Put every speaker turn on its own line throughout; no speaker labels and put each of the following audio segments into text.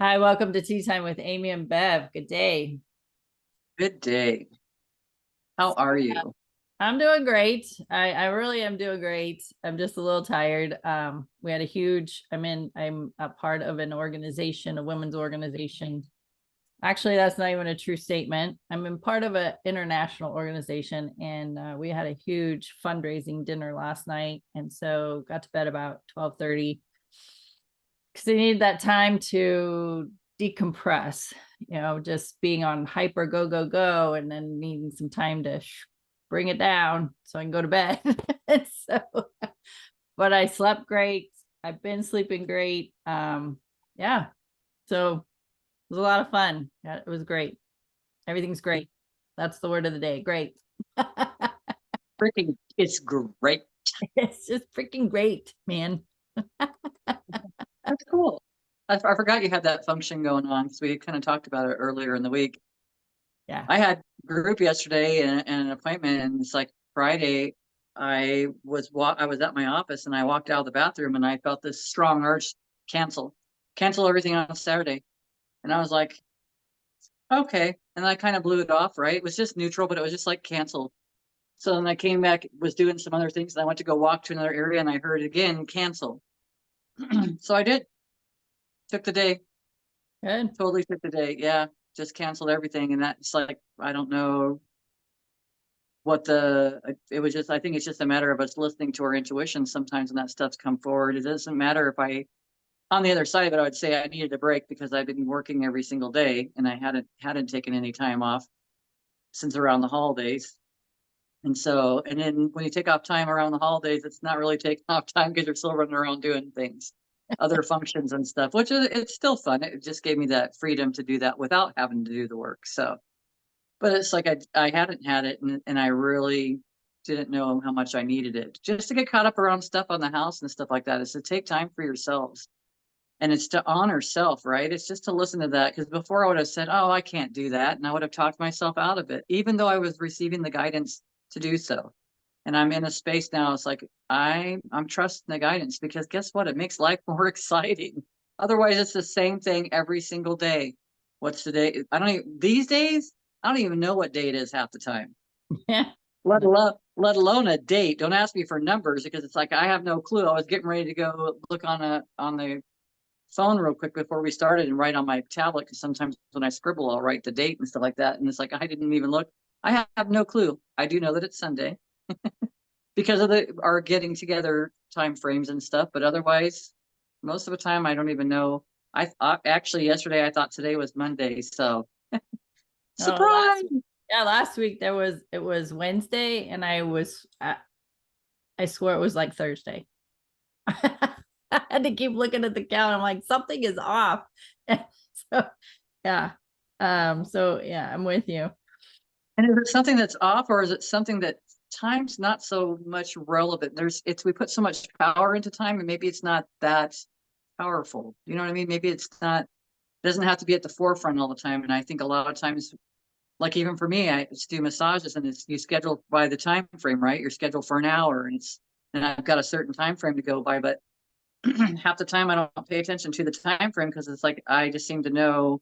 Hi, welcome to Tea Time with Amy and Bev. Good day.
Good day. How are you?
I'm doing great. I really am doing great. I'm just a little tired. We had a huge, I'm a part of an organization, a women's organization. Actually, that's not even a true statement. I'm in part of an international organization, and we had a huge fundraising dinner last night. And so got to bed about 12:30 because I needed that time to decompress, just being on hyper go, go, go, and then needing some time to bring it down so I can go to bed. so, but I slept great. I've been sleeping great. Yeah. So it was a lot of fun. Yeah, it was great. Everything's great. That's the word of the day. Great.
Freaking, it's great.
It's just freaking great, man.
That's cool. I forgot you had that function going on because we kind of talked about it earlier in the week.
Yeah.
I had a group yesterday and an appointment, and it's like Friday. I was at my office and I walked out of the bathroom and I felt this strong urge to cancel everything on Saturday. And I was like, okay. And I kind of blew it off, right? It was just neutral, but it was just like cancel. So then I came back, was doing some other things, and I went to go walk to another area and I heard it again, cancel. So I did, took the day,
Good.
totally took the day. Yeah, just canceled everything. And that's like, I don't know it was just, I think it's just a matter of us listening to our intuition sometimes when that stuff's come forward. It doesn't matter if on the other side of it, I would say I needed a break because I've been working every single day and I hadn't taken any time off since around the holidays. And then when you take off time around the holidays, it's not really taking off time because you're still running around doing things, other functions and stuff, which it's still fun. It just gave me that freedom to do that without having to do the work. So, but it's like I hadn't had it and I really didn't know how much I needed it just to get caught up around stuff on the house and stuff like that. Is to take time for yourselves and it's to honor self, right? It's just to listen to that because before I would have said, "Oh, I can't do that," and I would have talked myself out of it, even though I was receiving the guidance to do so. And I'm in a space now. It's like I'm trusting the guidance because guess what? It makes life more exciting. Otherwise, it's the same thing every single day. What's the day? I don't even these days. I don't even know what day it is half the time.
Yeah.
Let alone a date. Don't ask me for numbers because it's like I have no clue. I was getting ready to go look on the phone real quick before we started and write on my tablet because sometimes when I scribble, I'll write the date and stuff like that. And it's like I didn't even look. I have no clue. I do know that it's Sunday because of our getting together time frames and stuff. But otherwise, most of the time, I don't even know. Actually yesterday I thought today was Monday. So
Oh,
surprise!
last week it was Wednesday, and I swear it was like Thursday. I had to keep looking at the calendar. I'm like, something is off. so yeah. So yeah, I'm with you.
And is it something that's off, or is it something that time's not so much relevant? We put so much power into time, and maybe it's not that powerful. You know what I mean? Maybe it's not. It doesn't have to be at the forefront all the time. And I think a lot of times, like even for me, I just do massages, and it's you schedule by the time frame, right? You're scheduled for an hour, and I've got a certain time frame to go by, but half the time I don't pay attention to the time frame because it's like I just seem to know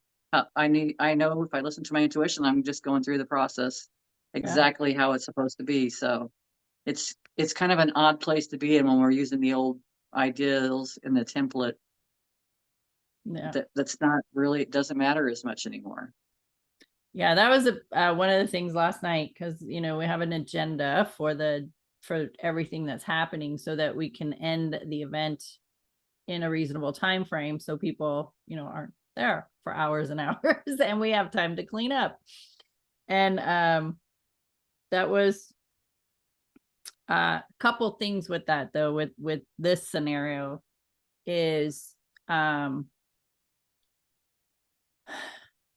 I know if I listen to my intuition, I'm just going through the process
Yeah.
exactly how it's supposed to be. So it's kind of an odd place to be in when we're using the old ideals in the template
Yeah.
that's not really, it doesn't matter as much anymore.
Yeah, that was one of the things last night because we have an agenda for everything that's happening so that we can end the event in a reasonable time frame so people aren't there for hours and hours and we have time to clean up. And that was a couple things with that though with this scenario is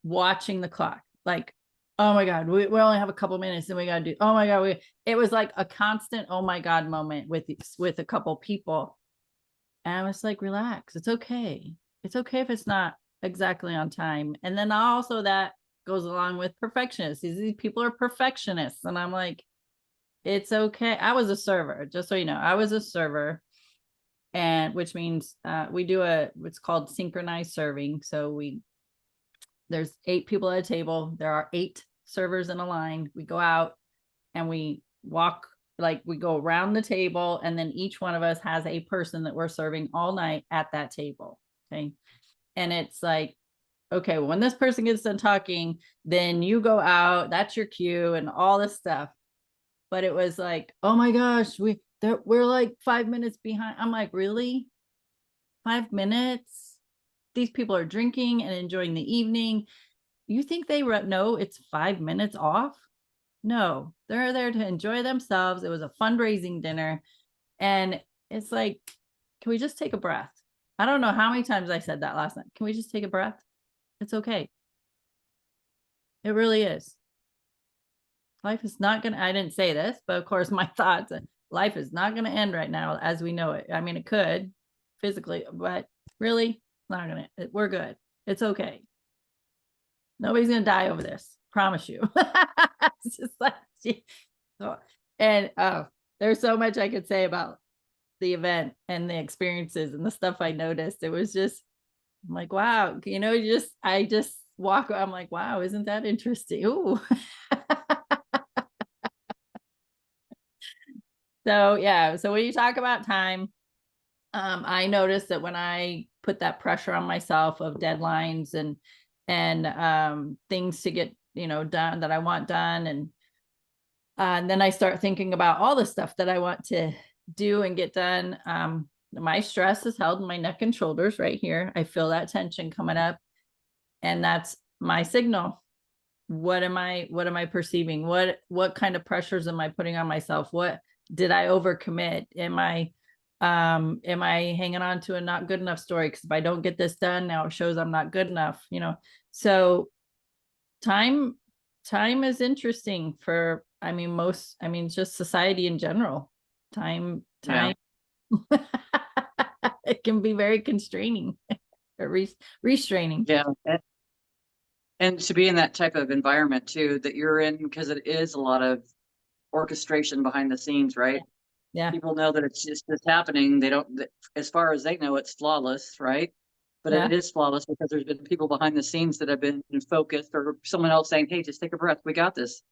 watching the clock, like, oh my god, we only have a couple minutes and we got to do, oh my god, it was like a constant oh my god moment with a couple people. And I was like, relax, it's okay, if it's not exactly on time. And then also that goes along with perfectionists. These people are perfectionists, and I'm like, it's okay. I was a server, just so you know, I was a server, and which means we do what's called synchronized serving. So there's 8 people at a table. There are 8 servers in a line. We go out and we walk, like we go around the table, and then each one of us has a person that we're serving all night at that table. Okay. And it's like, okay, well, when this person gets done talking, then you go out, that's your cue and all this stuff. But it was like, oh my gosh, we're like 5 minutes behind. I'm like, really? 5 minutes? These people are drinking and enjoying the evening. You think they know it's 5 minutes off? No, they're there to enjoy themselves. It was a fundraising dinner. And it's like, can we just take a breath? I don't know how many times I said that last night. Can we just take a breath? It's okay. It really is. Life is not going to, I didn't say this, but of course, my thoughts, life is not going to end right now as we know it. I mean, it could physically, but really, it's not going to, we're good. It's okay. Nobody's going to die over this. Promise you. It's just like, and there's so much I could say about the event and the experiences and the stuff I noticed. It was just, I'm like, wow, I just walk, I'm like, wow, isn't that interesting? Ooh. So yeah, so when you talk about time, I noticed that when I put that pressure on myself of deadlines and things to get done that I want done, and then I start thinking about all the stuff that I want to do and get done. My stress is held in my neck and shoulders right here. I feel that tension coming up, and that's my signal. What am I perceiving? What kind of pressures am I putting on myself? What did I overcommit? Am I hanging on to a not good enough story? Because if I don't get this done, now it shows I'm not good enough, So time is interesting for, just society in general. Time.
Yeah.
It can be very constraining or restraining.
Yeah. And to be in that type of environment too, that you're in, because it is a lot of orchestration behind the scenes, right?
Yeah.
People know that it's just happening. They don't, as far as they know, it's flawless, right? But
Yeah.
it is flawless because there's been people behind the scenes that have been focused, or someone else saying, "Hey, just take a breath. We got this."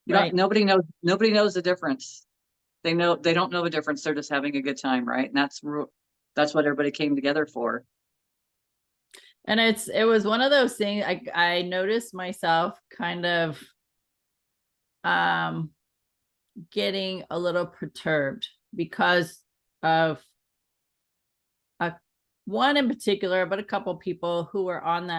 Right.
Nobody knows the difference. They don't know the difference. They're just having a good time, right? And that's what everybody came together for.
And it was one of those things I noticed myself kind of getting a little perturbed because of one in particular, but a couple people who were on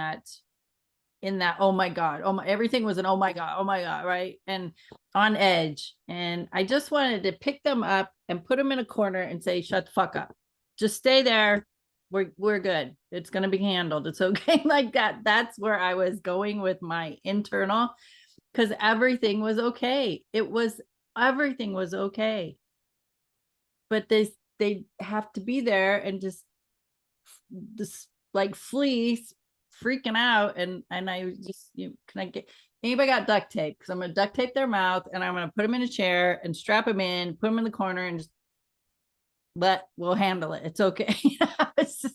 in that, oh my God, everything was an oh my God, right? And on edge. And I just wanted to pick them up and put them in a corner and say, shut the fuck up. Just stay there. We're good. It's gonna be handled. It's okay. Like that. That's where I was going with my internal, because everything was okay. Everything was okay. But they have to be there and just like flee, freaking out, and I just, can I get anybody got duct tape? Because I'm gonna duct tape their mouth and I'm gonna put them in a chair and strap them in, put them in the corner, and just we'll handle it. It's okay. It's just,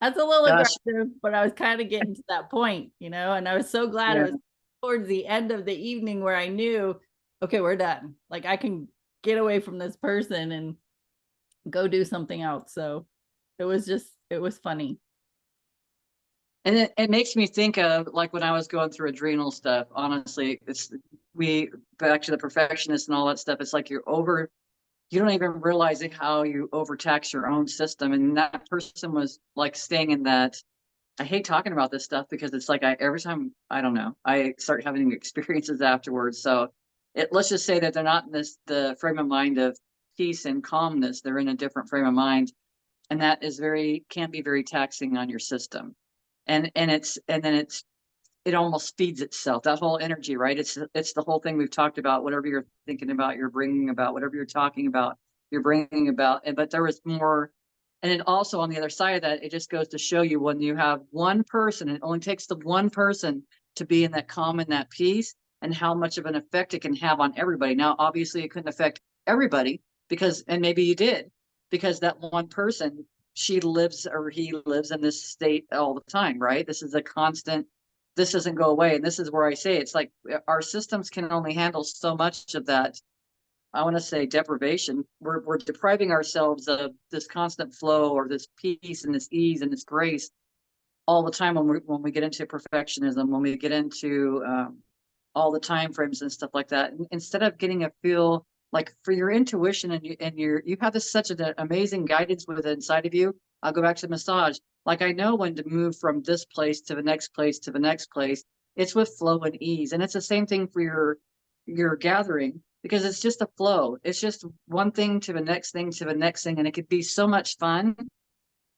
that's a little
Gosh,
aggressive, but I was kind of getting to that point, and I was so glad
yeah.
it was towards the end of the evening where I knew, okay, we're done. Like I can get away from this person and go do something else. So it was funny.
And it makes me think of like when I was going through adrenal stuff. Honestly, back to the perfectionist and all that stuff. It's like you don't even realize how you overtax your own system. And that person was like staying in that. I hate talking about this stuff because it's like every time, I don't know, I start having experiences afterwards. So let's just say that they're not in the frame of mind of peace and calmness. They're in a different frame of mind, and that can be very taxing on your system. And it almost feeds itself, that whole energy, right? It's the whole thing we've talked about. Whatever you're thinking about, you're bringing about. Whatever you're talking about, you're bringing about. But there was more. And then also on the other side of that, it just goes to show you, when you have one person, it only takes the one person to be in that calm and that peace, and how much of an effect it can have on everybody. Now, obviously it couldn't affect everybody and maybe you did, because that one person, she lives or he lives in this state all the time, right? This is a constant, this doesn't go away. And this is where I say it's like our systems can only handle so much of that. I want to say deprivation. We're depriving ourselves of this constant flow or this peace and this ease and this grace all the time when we get into perfectionism, when we get into all the time frames and stuff like that. Instead of getting a feel like for your intuition you have this such an amazing guidance with inside of you. I'll go back to the massage. Like I know when to move from this place to the next place to the next place. It's with flow and ease, and it's the same thing for your gathering because it's just a flow. It's just one thing to the next thing to the next thing, and it could be so much fun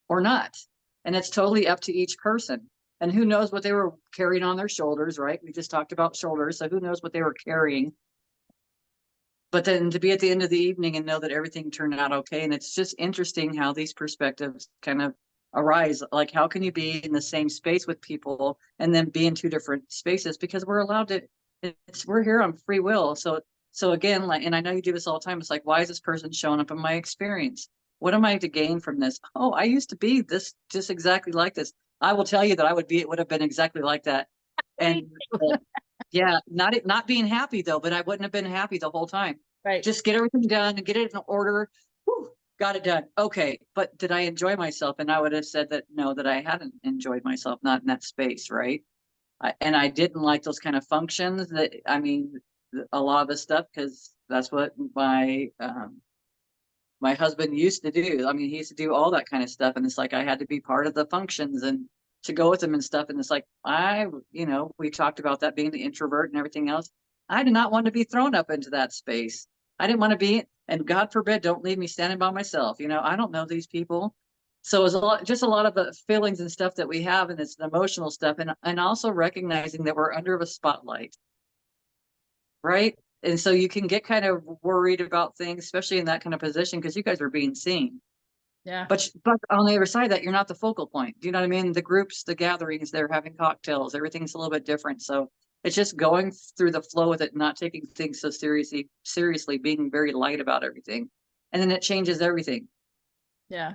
or not. And it's totally up to each person. And who knows what they were carrying on their shoulders, right? We just talked about shoulders. So who knows what they were carrying. But then to be at the end of the evening and know that everything turned out okay. And it's just interesting how these perspectives kind of arise. Like, how can you be in the same space with people and then be in two different spaces? Because we're allowed to, we're here on free will. So again, like, and I know you do this all the time. It's like, why is this person showing up in my experience? What am I to gain from this? Oh, I used to be this, just exactly like this. I will tell you that it would have been exactly like that. And yeah, not being happy though, but I wouldn't have been happy the whole time.
Right.
Just get everything done and get it in order. Whew, got it done. Okay, but did I enjoy myself? And I would have said that no, that I hadn't enjoyed myself, not in that space, right? And I didn't like those kind of functions. That I mean, a lot of the stuff because that's what my husband used to do. I mean, he used to do all that kind of stuff, and it's like I had to be part of the functions and to go with him and stuff. And it's like we talked about that being the introvert and everything else. I did not want to be thrown up into that space. I didn't want to be, and God forbid, don't leave me standing by myself. I don't know these people. So it's just a lot of the feelings and stuff that we have, and it's emotional stuff, and also recognizing that we're under a spotlight, right? And so you can get kind of worried about things, especially in that kind of position, because you guys are being seen.
Yeah.
But on the other side of that, you're not the focal point. Do you know what I mean? The groups, the gatherings, they're having cocktails, everything's a little bit different. So it's just going through the flow with it, not taking things so seriously, being very light about everything. And then it changes everything.
Yeah.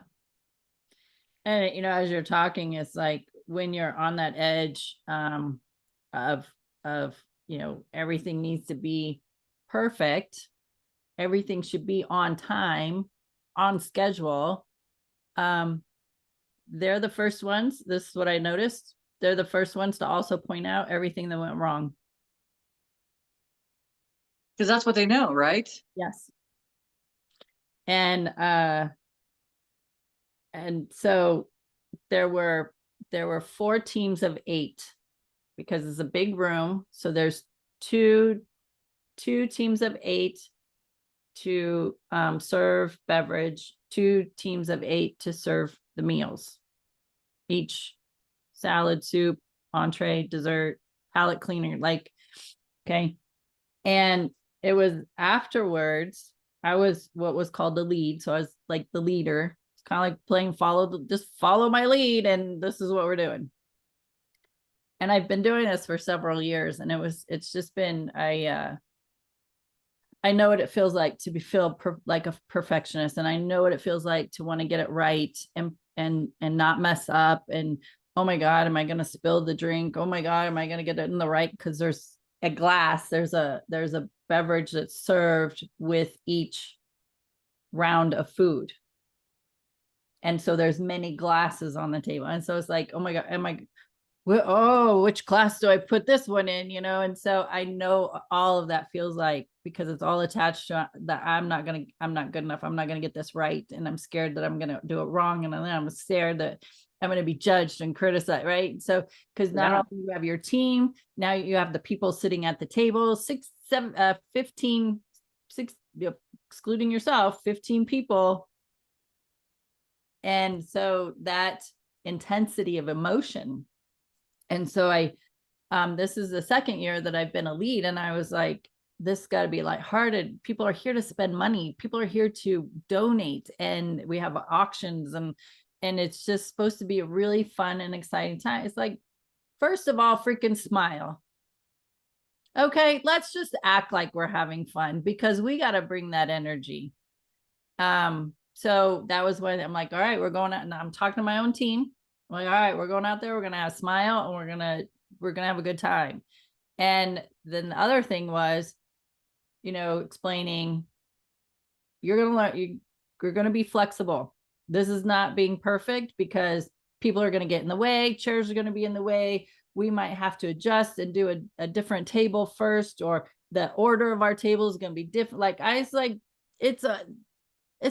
And as you're talking, it's like when you're on that edge of everything needs to be perfect, everything should be on time, on schedule. They're the first ones. This is what I noticed. They're the first ones to also point out everything that went wrong.
Because that's what they know, right?
Yes. And so there were 4 teams of 8 because it's a big room. So there's two teams of 8 to serve beverage, 2 teams of 8 to serve the meals, each salad, soup, entree, dessert, palate cleaner, like, okay. And it was afterwards, I was what was called the lead. So I was like the leader. It's kind of like playing just follow my lead. And this is what we're doing. And I've been doing this for several years, and it's just been, I know what it feels like to feel like a perfectionist, and I know what it feels like to want to get it right and not mess up. And oh my God, am I going to spill the drink? Oh my God, am I going to get it in the right? Because there's a glass, there's a beverage that's served with each round of food. And so there's many glasses on the table. And so it's like, oh my God, which class do I put this one in? And so I know all of that feels like, because it's all attached to that I'm not good enough. I'm not going to get this right. And I'm scared that I'm going to do it wrong. And then I'm scared that I'm going to be judged and criticized. Right. So, because not only you have your team, now you have the people sitting at the table, 15, excluding yourself, 15 people. And so that intensity of emotion. And so this is the second year that I've been a lead, and I was like, this got to be lighthearted. People are here to spend money. People are here to donate, and we have auctions, and it's just supposed to be a really fun and exciting time. It's like, first of all, freaking smile. Okay, let's just act like we're having fun, because we got to bring that energy. So that was when I'm like, all right, we're going out, and I'm talking to my own team. I'm like, all right, we're going out there, we're gonna have a smile, and we're gonna have a good time. And then the other thing was, explaining you're gonna learn, you're gonna be flexible. This is not being perfect because people are gonna get in the way, chairs are gonna be in the way. We might have to adjust and do a different table first, or the order of our table is gonna be different. Like I was like, it's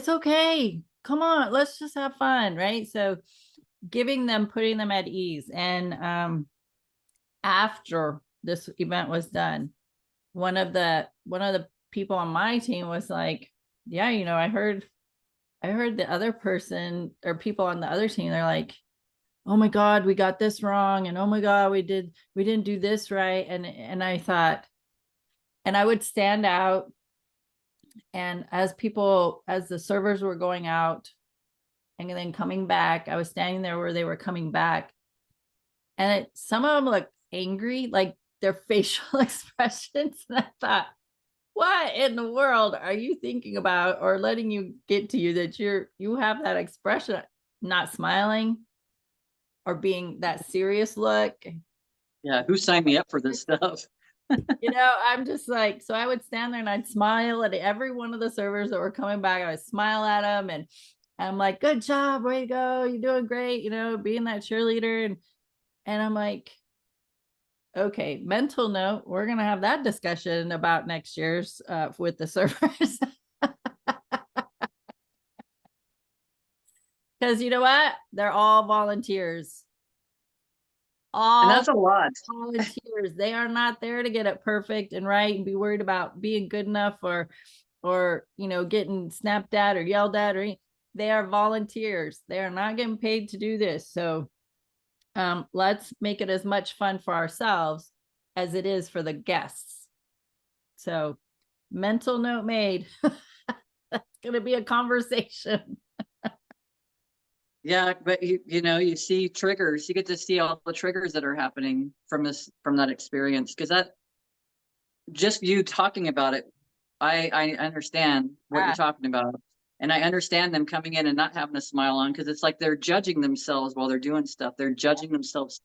okay. Come on, let's just have fun, right? So putting them at ease. And after this event was done, one of the people on my team was like, yeah, I heard the other person or people on the other team, they're like, oh my God, we got this wrong. And oh my God, we didn't do this right. And I thought, and I would stand out. And as the servers were going out and then coming back, I was standing there where they were coming back. And some of them looked angry, like their facial expressions. And I thought, what in the world are you thinking about or letting you get to you that you have that expression, not smiling or being that serious look?
Yeah, who signed me up for this stuff?
I'm just like, so I would stand there and I'd smile at every one of the servers that were coming back. I would smile at them, and I'm like, good job, way to go, you're doing great, being that cheerleader. And I'm like, okay, mental note, we're gonna have that discussion about next year's with the servers. Because you know what? They're all volunteers.
And
All
that's a lot.
volunteers. They are not there to get it perfect and right and be worried about being good enough or getting snapped at or yelled at, or they are volunteers. They are not getting paid to do this. So let's make it as much fun for ourselves as it is for the guests. So mental note made. That's gonna be a conversation.
Yeah, but you see triggers. You get to see all the triggers that are happening from that experience. Because that just you talking about it, I understand what you're talking about. And I understand them coming in and not having a smile on, because it's like they're judging themselves while they're doing stuff. They're judging themselves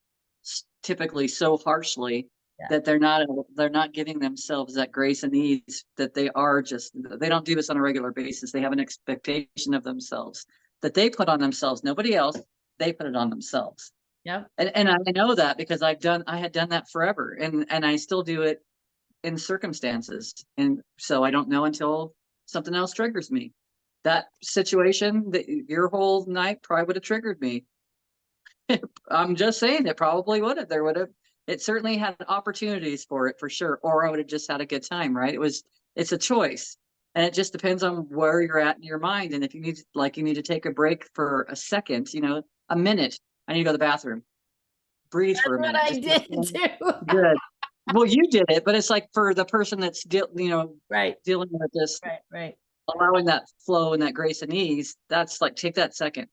typically so harshly
Yeah.
that they're not giving themselves that grace and ease that they don't do this on a regular basis. They have an expectation of themselves that they put on themselves. Nobody else, they put it on themselves.
Yep.
And I know that because I had done that forever, and I still do it in circumstances. And so I don't know until something else triggers me. That situation, that your whole night probably would have triggered me. I'm just saying it probably would have. It certainly had opportunities for it for sure. Or I would have just had a good time, right? It's a choice. And it just depends on where you're at in your mind. And if you need to take a break for a second, a minute, I need to go to the bathroom, breathe
That's
for a
what
minute.
I
Just
did too.
good. Well, you did it, but it's like for the person that's
Right.
dealing with this,
Right. Right.
allowing that flow and that grace and ease. That's like, take that second,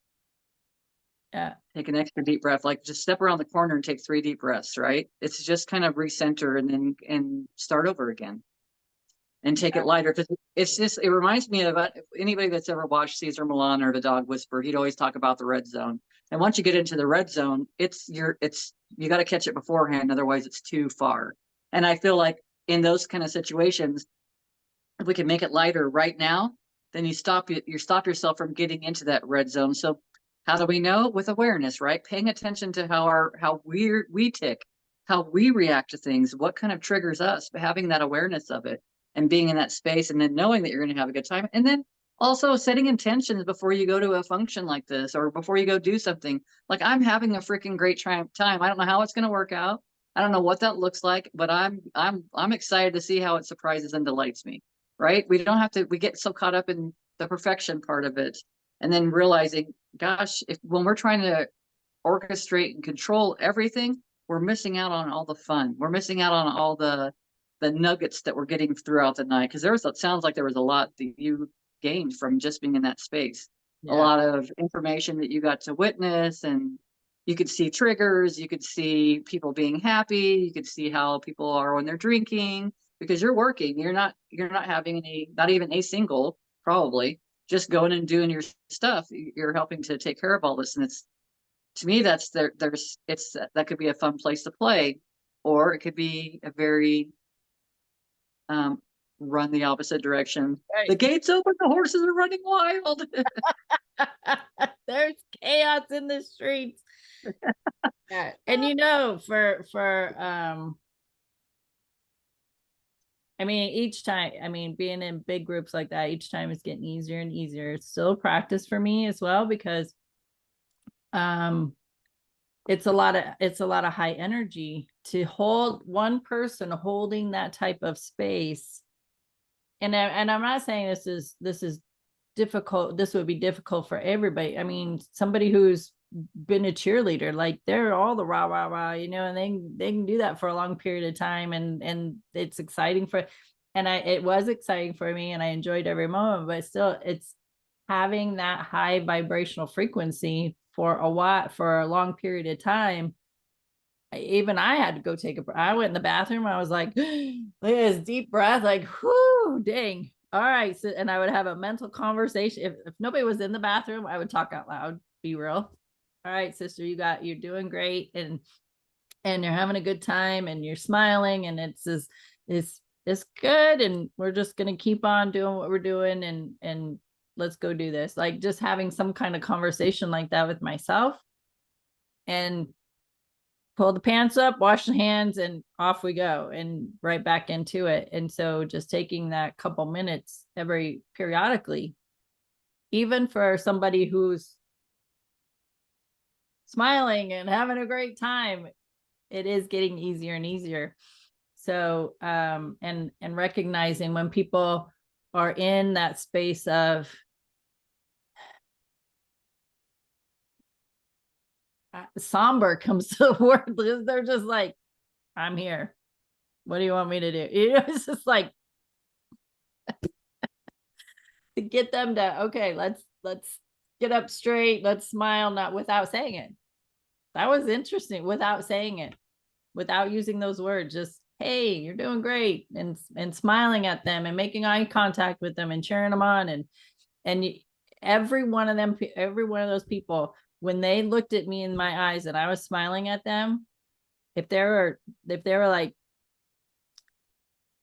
Yeah.
take an extra deep breath, like just step around the corner and take 3 deep breaths, right? It's just kind of recenter and start over again and take it lighter. Because it reminds me of anybody that's ever watched Caesar Milan or The Dog Whisperer. He'd always talk about the red zone. And once you get into the red zone, you got to catch it beforehand. Otherwise it's too far. And I feel like in those kind of situations, if we can make it lighter right now, then you stop yourself from getting into that red zone. So how do we know? With awareness, right? Paying attention to how we tick, how we react to things, what kind of triggers us, but having that awareness of it and being in that space, and then knowing that you're going to have a good time. And then also setting intentions before you go to a function like this, or before you go do something. Like, I'm having a freaking great time. I don't know how it's going to work out. I don't know what that looks like, but I'm excited to see how it surprises and delights me. Right? We get so caught up in the perfection part of it, and then realizing, gosh, when we're trying to orchestrate and control everything, we're missing out on all the fun. We're missing out on all the nuggets that we're getting throughout the night. Because it sounds like there was a lot that you gained from just being in that space. A
Yeah.
lot of information that you got to witness, and you could see triggers, you could see people being happy, you could see how people are when they're drinking, because you're working. You're not having not even a single, probably. just going and doing your stuff, you're helping to take care of all this. And it's, to me, that's that could be a fun place to play, or it could be a very, um, run the opposite direction. The
Right.
gates open, the horses are running wild.
There's chaos in the streets. Yeah. And I mean, each time, I mean, being in big groups like that, each time is getting easier and easier. It's still practice for me as well, because um it's a lot of high energy to hold one person holding that type of space. And I'm not saying this is difficult. This would be difficult for everybody. I mean, somebody who's been a cheerleader, like they're all the rah rah rah, and they can do that for a long period of time, and it's exciting and it was exciting for me, and I enjoyed every moment. But still, it's having that high vibrational frequency for a long period of time. Even I had to go take a breath. I went in the bathroom. I was like, look at this deep breath, like, whoo, dang. All right. So, and I would have a mental conversation. If nobody was in the bathroom, I would talk out loud, be real. All right, sister, you're doing great. And you're having a good time, and you're smiling, and it's good. And we're just going to keep on doing what we're doing. And let's go do this. Like, just having some kind of conversation like that with myself, and pull the pants up, wash the hands, and off we go, and right back into it. And so just taking that couple minutes every periodically, even for somebody who's smiling and having a great time, it is getting easier and easier. So and recognizing when people are in that space of somber comes to the word, they're just like, I'm here, what do you want me to do? It's just like to get them to, okay, let's get up straight, let's smile, not without saying it. That was interesting, without saying it, without using those words, just, hey, you're doing great, and smiling at them, and making eye contact with them, and cheering them on. And every one of them, every one of those people, when they looked at me in my eyes and I was smiling at them, if they were like,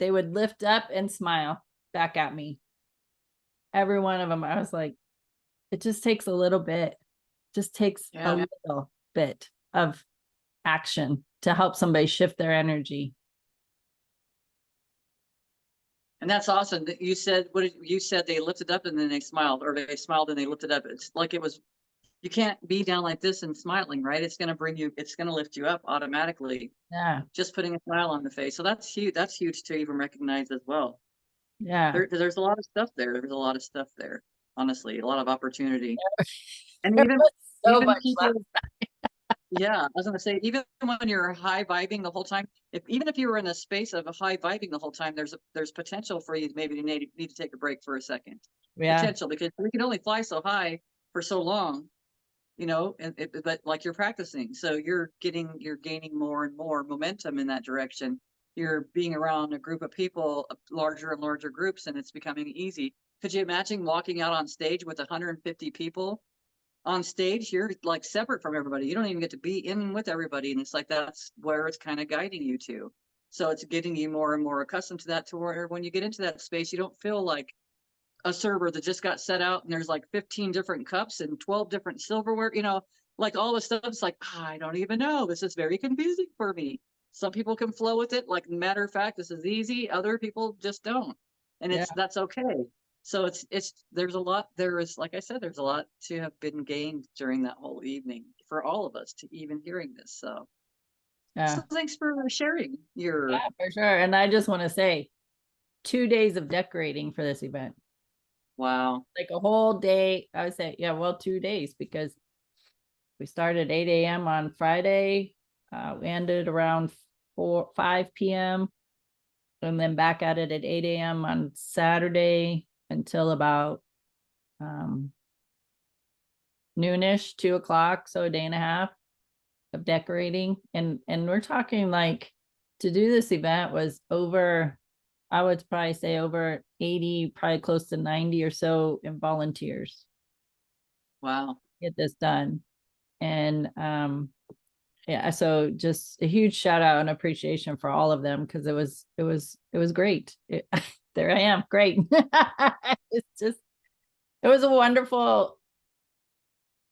they would lift up and smile back at me. Every one of them, I was like, it just takes a little bit, just takes a
Yeah.
little bit of action to help somebody shift their energy.
And that's awesome that you said, you said they lifted up and then they smiled, or they smiled and they lifted up. It's like, it was, you can't be down like this and smiling, right? It's going to it's going to lift you up automatically,
Yeah.
just putting a smile on the face. So that's huge. That's huge to even recognize as well.
Yeah.
There's a lot of stuff there. There's a lot of stuff there. Honestly, a lot of opportunity. And
There was so
even
much
people,
left.
yeah, I was gonna say, even when you're high vibing the whole time, even if you were in a space of a high vibing the whole time, there's potential for you to maybe need to take a break for a second.
Yeah.
Potential, because we can only fly so high for so long, but like, you're practicing, so you're gaining more and more momentum in that direction. You're being around a group of people, larger and larger groups, and it's becoming easy. Could you imagine walking out on stage with 150 people on stage? You're like separate from everybody. You don't even get to be in with everybody. And it's like, that's where it's kind of guiding you to. So it's getting you more and more accustomed to that, to where when you get into that space, you don't feel like a server that just got set out and there's like 15 different cups and 12 different silverware, like all the stuff. It's like, I don't even know. This is very confusing for me. Some people can flow with it. Like, matter of fact, this is easy. Other people just don't. And
Yeah.
that's okay. So there's a lot, like I said, there's a lot to have been gained during that whole evening for all of us to even hearing this. So
Yeah.
thanks for sharing your,
Yeah, for sure. And I just want to say, 2 days of decorating for this event,
wow.
like a whole day. I would say, yeah, well, 2 days, because we started 8 a.m. on Friday. We ended around 5 p.m. and then back at it at 8 a.m. on Saturday until about noonish, 2 o'clock. So a day and a half of decorating. And we're talking like, to do this event was over I would probably say over 80, probably close to 90 or so in volunteers
Wow.
get this done. And yeah, so just a huge shout out and appreciation for all of them, because it was great. There I am, great. It's just, it was a wonderful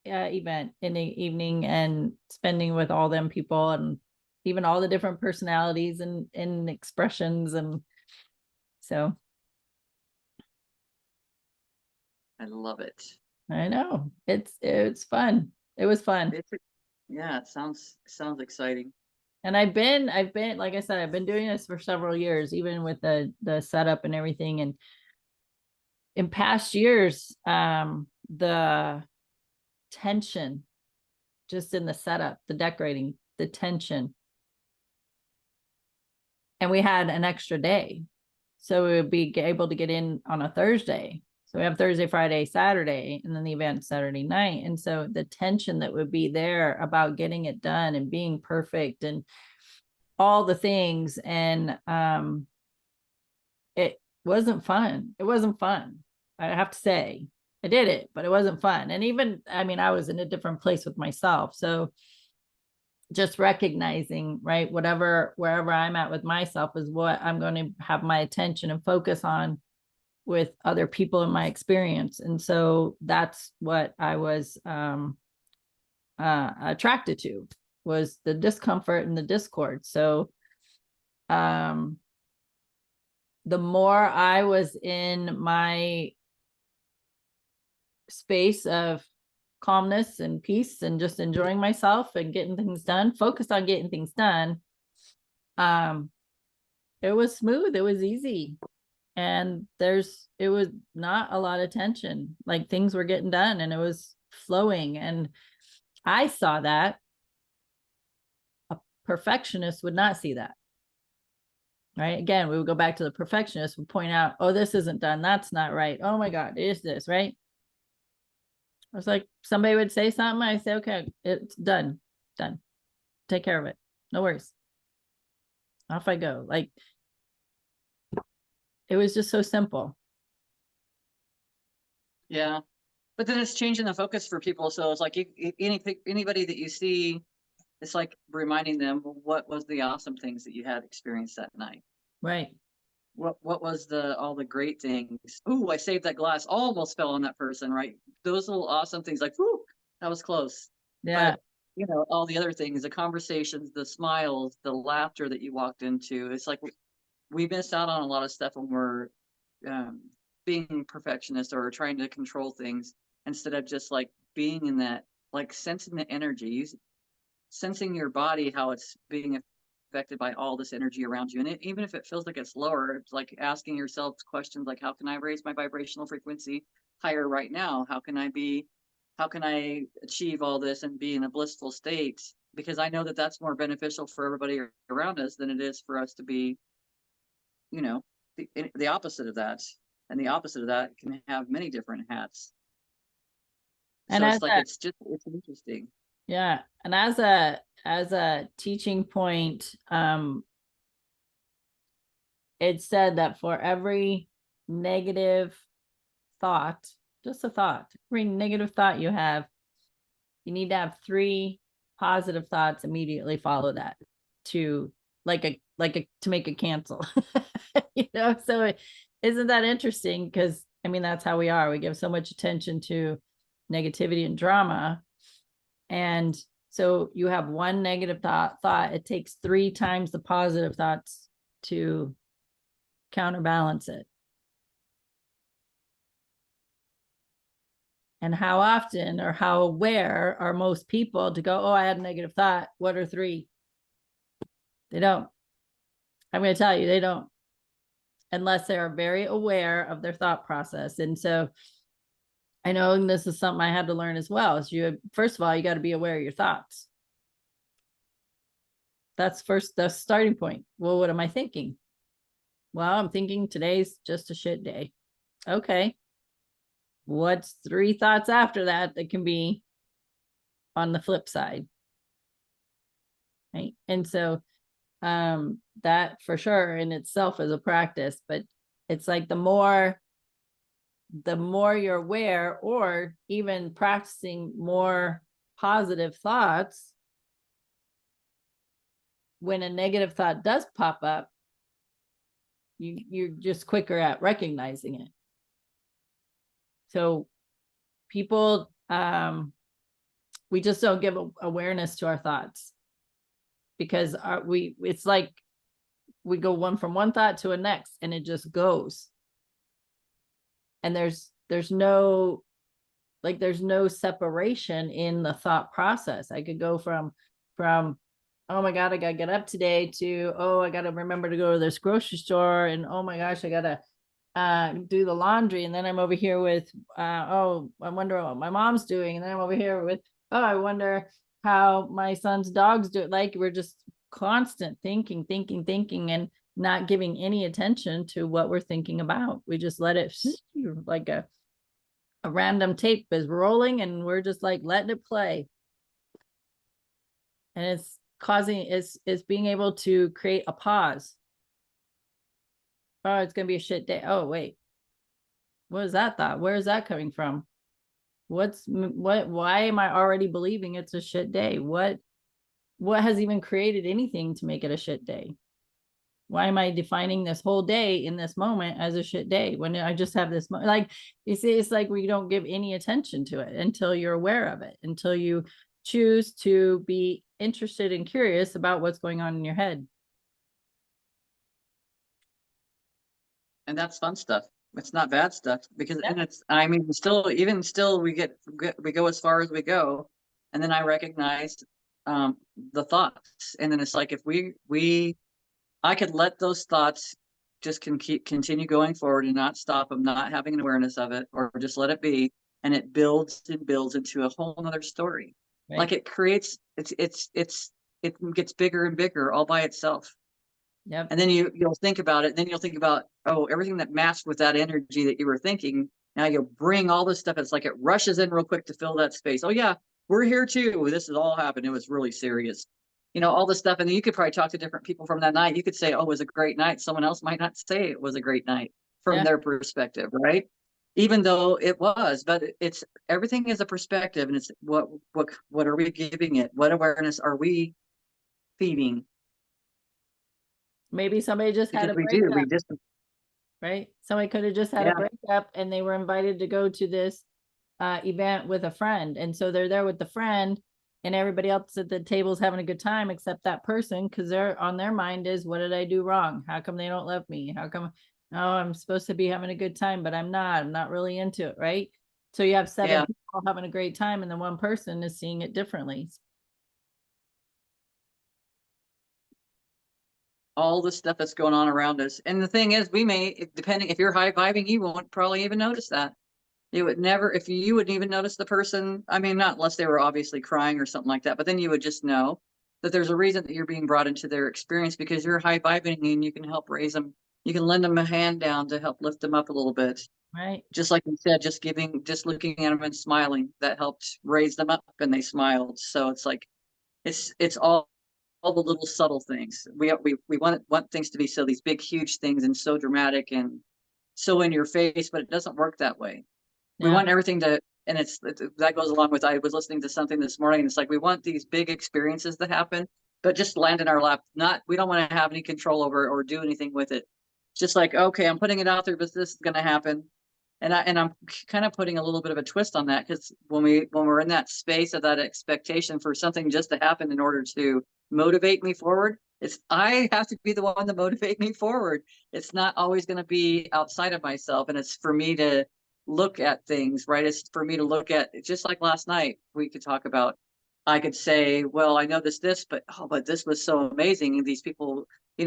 event in the evening, and spending with all them people, and even all the different personalities and expressions. And so
I love it.
I know it's fun. It was fun.
It's, yeah, it sounds exciting.
And I've been, like I said, I've been doing this for several years, even with the setup and everything. And in past years, the tension just in the setup, the decorating, the tension. And we had an extra day. So we would be able to get in on a Thursday. So we have Thursday, Friday, Saturday, and then the event Saturday night. And so the tension that would be there about getting it done and being perfect and all the things. And it wasn't fun. It wasn't fun. I have to say, I did it, but it wasn't fun. And even, I mean, I was in a different place with myself. So just recognizing, right, wherever I'm at with myself is what I'm going to have my attention and focus on with other people in my experience. And so that's what I was attracted to, was the discomfort and the discord. So the more I was in my space of calmness and peace and just enjoying myself and getting things done, focused on getting things done, it was smooth, it was easy. And it was not a lot of tension, like things were getting done and it was flowing. And I saw that. A perfectionist would not see that. Right. Again, we would go back to the perfectionist, would point out, oh, this isn't done. That's not right. Oh my God, it is this, right? I was like, somebody would say something. I say, okay, it's done. Done. Take care of it. No worries. Off I go. Like, it was just so simple.
Yeah. But then it's changing the focus for people. So it's like anybody that you see, it's like reminding them, well, what was the awesome things that you had experienced that night?
Right.
What was all the great things? Ooh, I saved that glass, almost fell on that person, right? Those little awesome things, like, whoo, that was close.
Yeah.
But all the other things, the conversations, the smiles, the laughter that you walked into, it's like we miss out on a lot of stuff when we're um, being perfectionist or trying to control things, instead of just like being in that, like sensing the energy, sensing your body, how it's being affected by all this energy around you. And even if it feels like it's lower, it's like asking yourself questions like, how can I raise my vibrational frequency higher right now? How can I achieve all this and be in a blissful state? Because I know that that's more beneficial for everybody around us than it is for us to be, you know, the opposite of that. And the opposite of that can have many different hats.
And
So
as
it's like,
a,
it's interesting.
yeah. And as a teaching point, it said that for every negative thought, just a thought, every negative thought you have, you need to have 3 positive thoughts immediately follow that, to to make it cancel. So isn't that interesting? Because I mean, that's how we are. We give so much attention to negativity and drama. And so you have one negative thought, it takes 3 times the positive thoughts to counterbalance it. And how often or how aware are most people to go, oh, I had a negative thought. What are 3? They don't. I'm going to tell you, they don't, unless they are very aware of their thought process. And so I know, and this is something I had to learn as well, is first of all, you got to be aware of your thoughts. That's the starting point. Well, what am I thinking? Well, I'm thinking today's just a shit day. Okay. What's 3 thoughts after that can be on the flip side? Right. And so That for sure in itself is a practice, but it's like the more you're aware, or even practicing more positive thoughts, when a negative thought does pop up, you're just quicker at recognizing it. So people, we just don't give awareness to our thoughts, because it's like we go from one thought to a next, and it just goes. And there's no separation in the thought process. I could go from oh my God, I gotta get up today, to, oh, I gotta remember to go to this grocery store, and oh my gosh, I gotta do the laundry, and then I'm over here with oh, I wonder what my mom's doing, and then I'm over here with, oh, I wonder how my son's dogs do it. Like, we're just constant thinking, and not giving any attention to what we're thinking about. We just let it, like a random tape is rolling, and we're just like letting it play. And it's causing, is being able to create a pause. Oh, it's gonna be a shit day. Oh, wait, what is that thought? Where is that coming from? Why am I already believing it's a shit day? What has even created anything to make it a shit day? Why am I defining this whole day in this moment as a shit day, when I just have this like, you see, it's like we don't give any attention to it until you're aware of it, until you choose to be interested and curious about what's going on in your head.
And that's fun stuff. It's not bad stuff, because
Yeah.
and it's, I mean, even still we go as far as we go, and then I recognize the thoughts, and then it's like, if I could let those thoughts just continue going forward and not stop them, not having an awareness of it, or just let it be, and it builds and builds into a whole nother story.
Right.
Like, it creates, it gets bigger and bigger all by itself.
Yep.
And then you'll think about it. Then you'll think about, oh, everything that matched with that energy that you were thinking. Now you'll bring all this stuff. It's like it rushes in real quick to fill that space. Oh yeah, we're here too. This has all happened. It was really serious. All this stuff. And then you could probably talk to different people from that night. You could say, oh, it was a great night. Someone else might not say it was a great night from their perspective, right? Even though it was, but it's, everything is a perspective, and it's what are we giving it? What awareness are we feeding?
Maybe somebody just had
Because
a
we do,
breakup,
we just,
right? Somebody could have just had a
yeah.
breakup, and they were invited to go to this event with a friend. And so they're there with the friend, and everybody else at the table is having a good time except that person, because they're on their mind is, what did I do wrong? How come they don't love me? How come, oh, I'm supposed to be having a good time, but I'm not really into it, right? So you have seven
Yeah.
people having a great time, and then one person is seeing it differently.
All the stuff that's going on around us. And the thing is, we may, depending, if you're high vibing, you won't probably even notice that. You would never, if you wouldn't even notice the person. I mean, not unless they were obviously crying or something like that, but then you would just know that there's a reason that you're being brought into their experience, because you're high vibing and you can help raise them. You can lend them a hand down to help lift them up a little bit.
Right.
Just like you said, just looking at them and smiling, that helped raise them up, and they smiled. So it's like, it's all the little subtle things. We want things to be so, these big, huge things, and so dramatic and so in your face, but it doesn't work that way. We
Yeah.
want everything to, and that goes along with, I was listening to something this morning, and it's like, we want these big experiences to happen, but just land in our lap. We don't want to have any control over it or do anything with it. It's just like, okay, I'm putting it out there, but this is going to happen. And I'm kind of putting a little bit of a twist on that, because when we're in that space of that expectation for something just to happen in order to motivate me forward, I have to be the one to motivate me forward. It's not always going to be outside of myself, and it's for me to look at things, right? It's for me to look at, just like last night we could talk about. I could say, well, I noticed this, but this was so amazing, and these people, they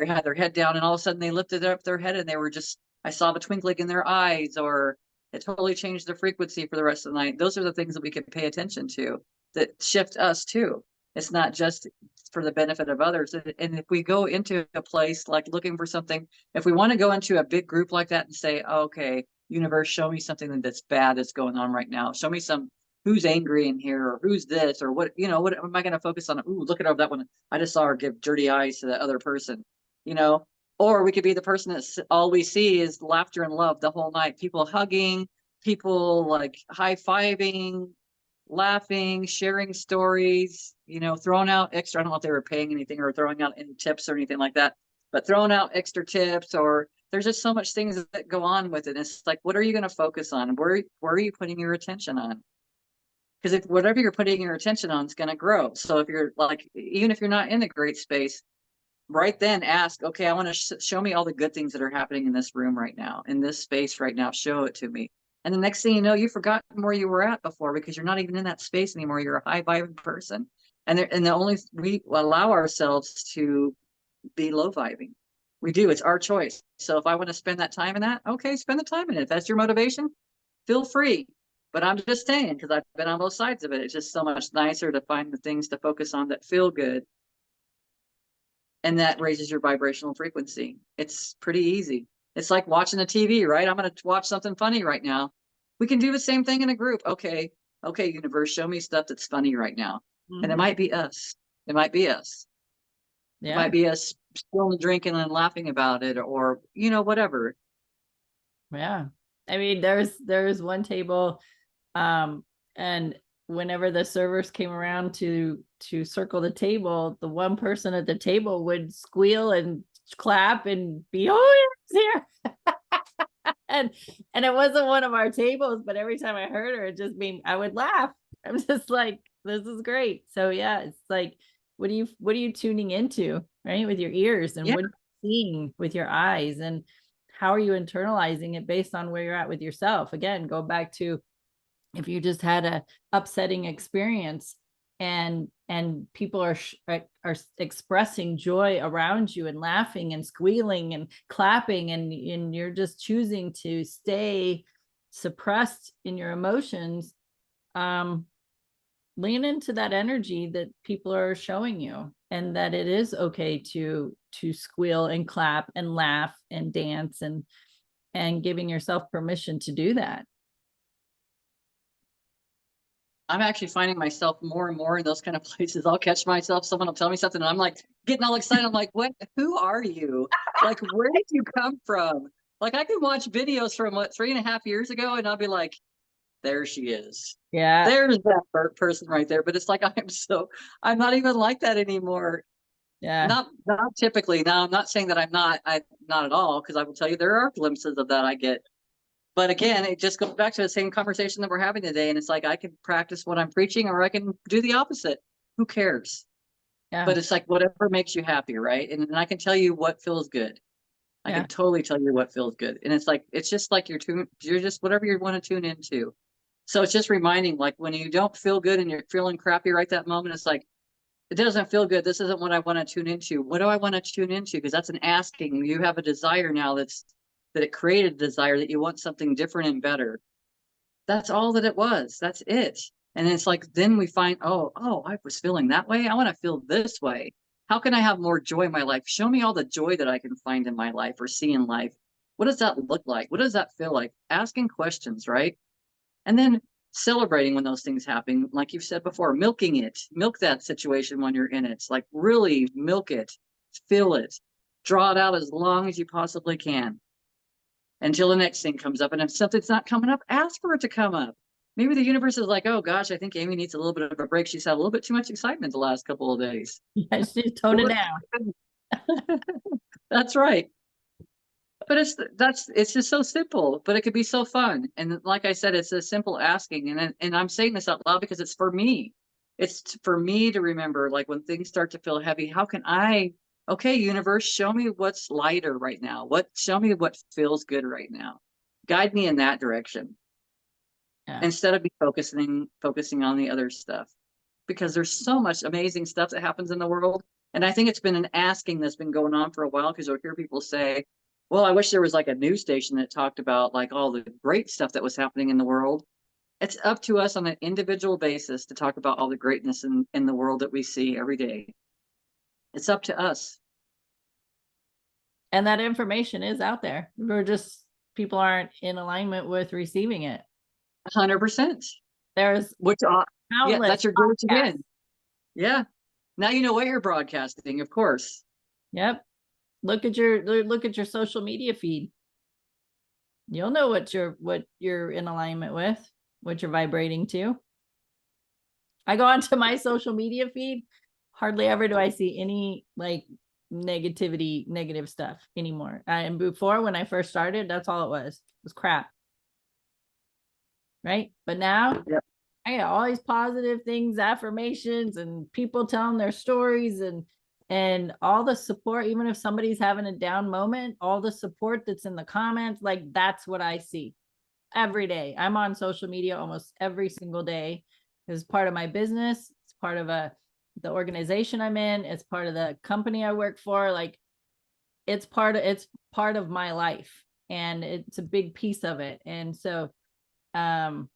had their head down, and all of a sudden they lifted up their head, and they were just, I saw the twinkling in their eyes, or it totally changed their frequency for the rest of the night. Those are the things that we can pay attention to, that shift us too. It's not just for the benefit of others. And if we go into a place like looking for something, if we want to go into a big group like that and say, okay, universe, show me something that's bad that's going on right now. Show me who's angry in here, or who's this, or what, what am I going to focus on? Ooh, look at that one. I just saw her give dirty eyes to that other person, you know? Or we could be the person that's all we see is laughter and love the whole night. People hugging, people like high-fiving, laughing, sharing stories, throwing out extra. I don't know if they were paying anything or throwing out any tips or anything like that, but throwing out extra tips, or there's just so much things that go on with it. It's like, what are you going to focus on? Where are you putting your attention on? Because if whatever you're putting your attention on is going to grow. So if you're like, even if you're not in a great space, right then ask, okay, I want to show me all the good things that are happening in this room right now, in this space right now. Show it to me. And the next thing you know, you've forgotten where you were at before because you're not even in that space anymore. You're a high vibing person. And the only we allow ourselves to be low vibing. We do. It's our choice. So if I want to spend that time in that, okay, spend the time in it. If that's your motivation, feel free. But I'm just saying, because I've been on both sides of it, it's just so much nicer to find the things to focus on that feel good. And that raises your vibrational frequency. It's pretty easy. It's like watching the TV, right? I'm going to watch something funny right now. We can do the same thing in a group. Okay, universe, show me stuff that's funny right now. And it might be us. It might be us. It
Yeah.
might be us spilling, drinking, and laughing about it, or whatever.
Yeah. I mean, there's one table, and whenever the servers came around to circle the table, the one person at the table would squeal and clap and be, oh, it's here. And it wasn't one of our tables, but every time I heard her, it just made I would laugh. I'm just like, this is great. So yeah, it's like, what are you tuning into, right? With your ears, and
Yeah.
what are you seeing with your eyes, and how are you internalizing it based on where you're at with yourself? Again, go back to, if you just had a upsetting experience, and people are expressing joy around you and laughing and squealing and clapping, and you're just choosing to stay suppressed in your emotions, lean into that energy that people are showing you, and that it is okay to squeal and clap and laugh and dance, and giving yourself permission to do that.
I'm actually finding myself more and more in those kind of places. I'll catch myself, someone will tell me something, and I'm like getting all excited. I'm like, what? Who are you? Like, where did you come from? Like, I can watch videos from 3.5 years ago, and I'll be like, there she is.
Yeah.
There's that person right there. But it's like, I'm not even like that anymore.
Yeah.
Not typically. Now, I'm not saying that I'm not at all, because I will tell you there are glimpses of that I get. But again, it just goes back to the same conversation that we're having today. And it's like, I can practice what I'm preaching, or I can do the opposite. Who cares?
Yeah.
But it's like, whatever makes you happy, right? And I can tell you what feels good. I
Yeah.
can totally tell you what feels good. And it's like, it's just like you're just whatever you want to tune into. So it's just reminding, like, when you don't feel good and you're feeling crappy right that moment, it's like, it doesn't feel good. This isn't what I want to tune into. What do I want to tune into? Because that's an asking. You have a desire now that it created a desire that you want something different and better. That's all that it was. That's it. And it's like, then we find, oh, I was feeling that way. I want to feel this way. How can I have more joy in my life? Show me all the joy that I can find in my life or see in life. What does that look like? What does that feel like? Asking questions, right? And then celebrating when those things happen. Like you've said before, milking it, milk that situation when you're in it. It's like, really milk it, feel it, draw it out as long as you possibly can until the next thing comes up. And if something's not coming up, ask for it to come up. Maybe the universe is like, oh gosh, I think Amy needs a little bit of a break. She's had a little bit too much excitement the last couple of days.
Yeah, just tone it down.
That's right. But it's just so simple, but it could be so fun. And like I said, it's a simple asking. And I'm saying this out loud because it's for me. It's for me to remember, like, when things start to feel heavy, how can okay, universe, show me what's lighter right now. Show me what feels good right now. Guide me in that direction,
Yeah.
instead of focusing on the other stuff, because there's so much amazing stuff that happens in the world. And I think it's been an asking that's been going on for a while, because you'll hear people say, well, I wish there was like a news station that talked about like all the great stuff that was happening in the world. It's up to us on an individual basis to talk about all the greatness in the world that we see every day. It's up to us.
And that information is out there. People aren't in alignment with receiving it.
100%.
There's
Which, yeah,
countless
that's your go to
podcasts.
in. Yeah. Now you know what you're broadcasting, of course.
Yep. Look at your social media feed. You'll know what you're in alignment with, what you're vibrating to. I go onto my social media feed. Hardly ever do I see any like negativity, negative stuff anymore. And before, when I first started, that's all it was crap. Right. But now
Yep.
I got all these positive things, affirmations, and people telling their stories and all the support, even if somebody's having a down moment, all the support that's in the comments, like that's what I see every day. I'm on social media almost every single day. It's part of my business. It's part of the organization I'm in. It's part of the company I work for. Like it's part of my life, and it's a big piece of it. And so um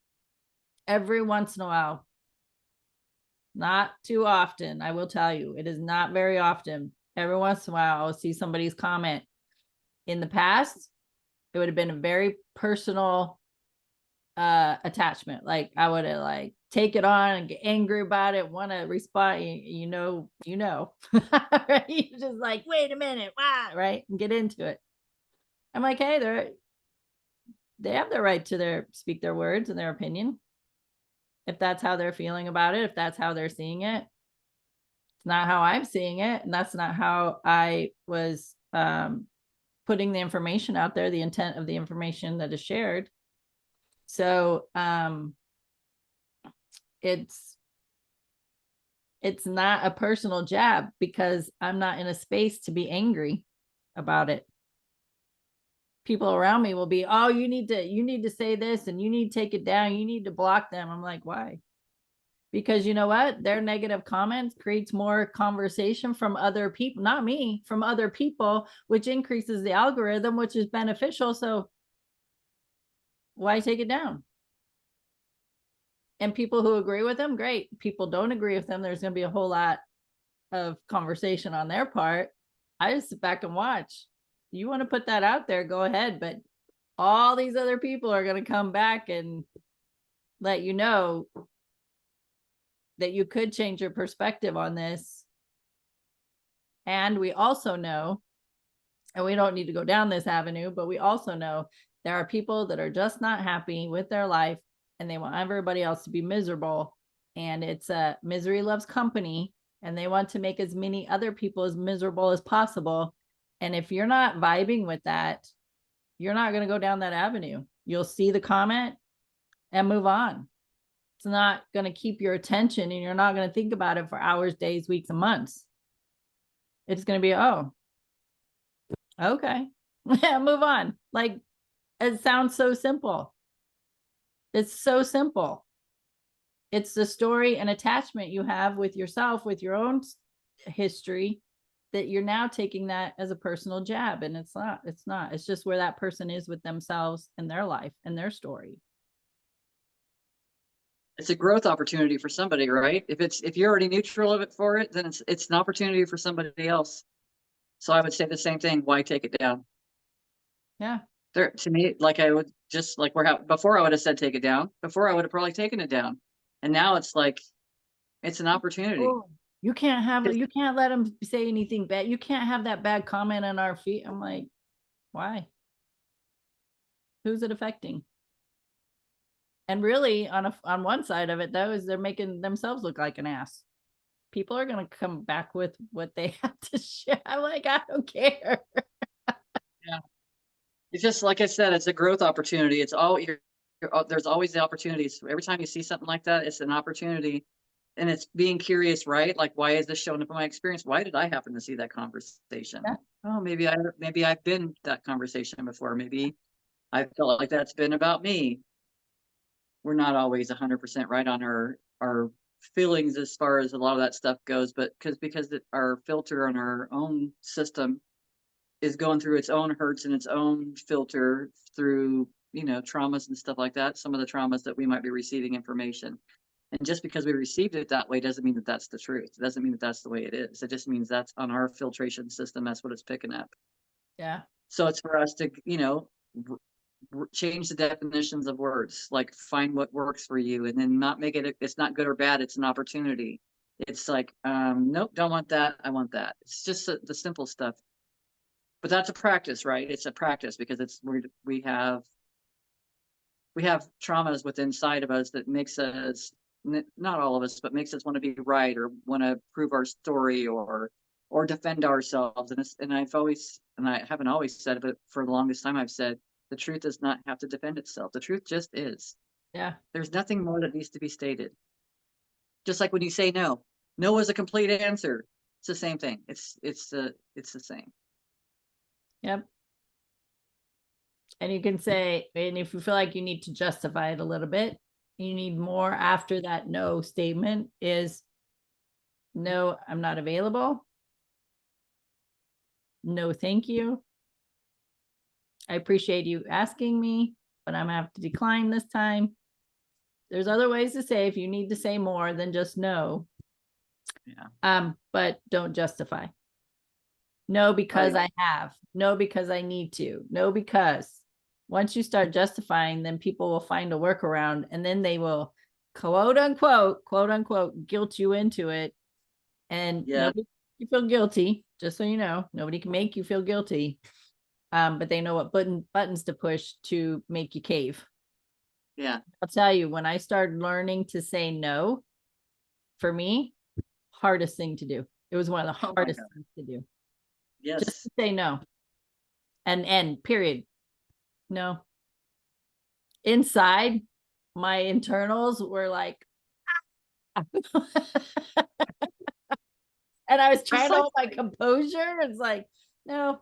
every once in a while, not too often, I will tell you, it is not very often. Every once in a while, I'll see somebody's comment. In the past, it would have been a very personal attachment. Like I would have like take it on and get angry about it, want to respond. You know, right? You're just like, wait a minute, why, right? And get into it. I'm like, hey, they have the right to speak their words and their opinion. If that's how they're feeling about it, if that's how they're seeing it, it's not how I'm seeing it, and that's not how I was putting the information out there, the intent of the information that is shared. So it's not a personal jab because I'm not in a space to be angry about it. People around me will be, oh, you need to say this and you need to take it down, you need to block them. I'm like, why? Because you know what, their negative comments creates more conversation from other people, not me, from other people, which increases the algorithm, which is beneficial. So why take it down? And people who agree with them, great. People don't agree with them, there's going to be a whole lot of conversation on their part. I just sit back and watch. You want to put that out there, go ahead, but all these other people are going to come back and let you know that you could change your perspective on this. And we also know, and we don't need to go down this avenue, but we also know there are people that are just not happy with their life and they want everybody else to be miserable. And it's misery loves company, and they want to make as many other people as miserable as possible. And if you're not vibing with that, you're not going to go down that avenue. You'll see the comment and move on. It's not going to keep your attention, and you're not going to think about it for hours, days, weeks, and months. It's going to be, oh, okay, move on. Like, it sounds so simple. It's so simple. It's the story and attachment you have with yourself, with your own history, that you're now taking that as a personal jab. And it's not, it's just where that person is with themselves and their life and their story.
It's a growth opportunity for somebody, right? If you're already neutral of it for it, then it's an opportunity for somebody else. So I would say the same thing. Why take it down?
Yeah.
There, to me, like I would just like before I would have said take it down. Before I would have probably taken it down, and now it's like it's an opportunity.
Oh, you can't let them say anything bad. You can't have that bad comment on our feet. I'm like, why? Who's it affecting? And really, on one side of it, though, is they're making themselves look like an ass. People are going to come back with what they have to share. I'm like, I don't care.
Yeah, it's just like I said, it's a growth opportunity. It's all there's always the opportunities. Every time you see something like that, it's an opportunity, and it's being curious, right? Like, why is this showing up in my experience? Why did I happen to see that conversation?
Yeah.
Oh, maybe I've been that conversation before. Maybe I felt like that's been about me. We're not always 100% right on our feelings as far as a lot of that stuff goes, but because our filter on our own system is going through its own hurts and its own filter through traumas and stuff like that. Some of the traumas that we might be receiving information, and just because we received it that way doesn't mean that that's the truth. It doesn't mean that that's the way it is. It just means that's on our filtration system. That's what it's picking up.
Yeah.
So it's for us to change the definitions of words, like find what works for you, and then not make it, it's not good or bad, it's an opportunity. It's like, nope, don't want that, I want that. It's just the simple stuff. But that's a practice, right? It's a practice because we have traumas within inside of us that makes us, not all of us, but makes us want to be right or want to prove our story or defend ourselves. And I've always, and I haven't always said it, but for the longest time I've said the truth does not have to defend itself. The truth just is.
Yeah.
There's nothing more that needs to be stated. Just like when you say no, no is a complete answer. It's the same thing. It's the same.
Yep. And you can say, and if you feel like you need to justify it a little bit, you need more after that no statement is no, I'm not available. No, thank you. I appreciate you asking me, but I'm gonna have to decline this time. There's other ways to say if you need to say more than just no.
Yeah.
But don't justify. No, because
Right.
I have. No, because I need to. No, because once you start justifying, then people will find a workaround and then they will quote unquote, guilt you into it. And
Yeah.
nobody you feel guilty, just so you know, nobody can make you feel guilty. But they know what buttons to push to make you cave.
Yeah.
I'll tell you, when I started learning to say no, for me, hardest thing to do. It was one of the
Oh my
hardest
God.
things to do. Just
Yes.
to say no. And period. No. Inside, my internals were like, and I was
Just
trying to
like,
hold my composure. It's like, no.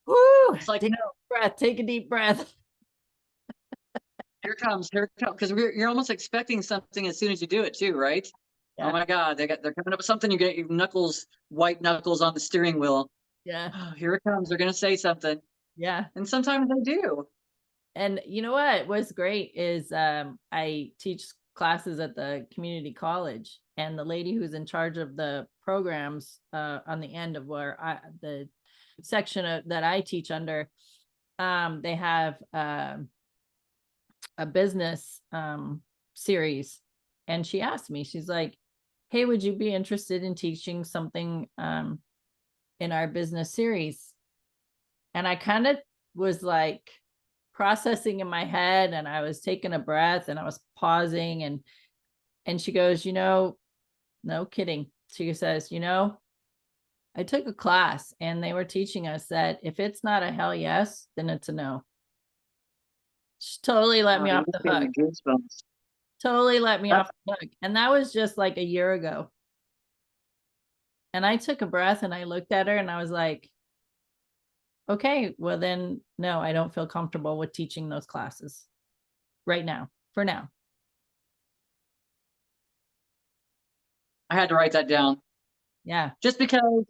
Woo,
it's like,
take
no,
a breath, take a deep breath.
here it comes. Because you're almost expecting something as soon as you do it too, right? Oh
Yeah,
my God, they're coming up with something. You get your knuckles, white knuckles on the steering wheel.
yeah,
Oh, here it comes. They're gonna say something,
yeah.
and sometimes they do.
And you know what was great is I teach classes at the community college, and the lady who's in charge of the programs on the end of the section that I teach under, they have a business series, and she asked me, she's like, hey, would you be interested in teaching something in our business series? And I kind of was like processing in my head, and I was taking a breath and I was pausing, and she goes, no kidding, she says, I took a class and they were teaching us that if it's not a hell yes, then it's a no. She totally let
Oh,
me
you're
off the
giving
hook.
me goosebumps.
Totally let me
That,
off the hook. And that was just like a year ago. And I took a breath and I looked at her and I was like, okay, well then, no, I don't feel comfortable with teaching those classes right now, for now.
I had to write that down
Yeah.
just because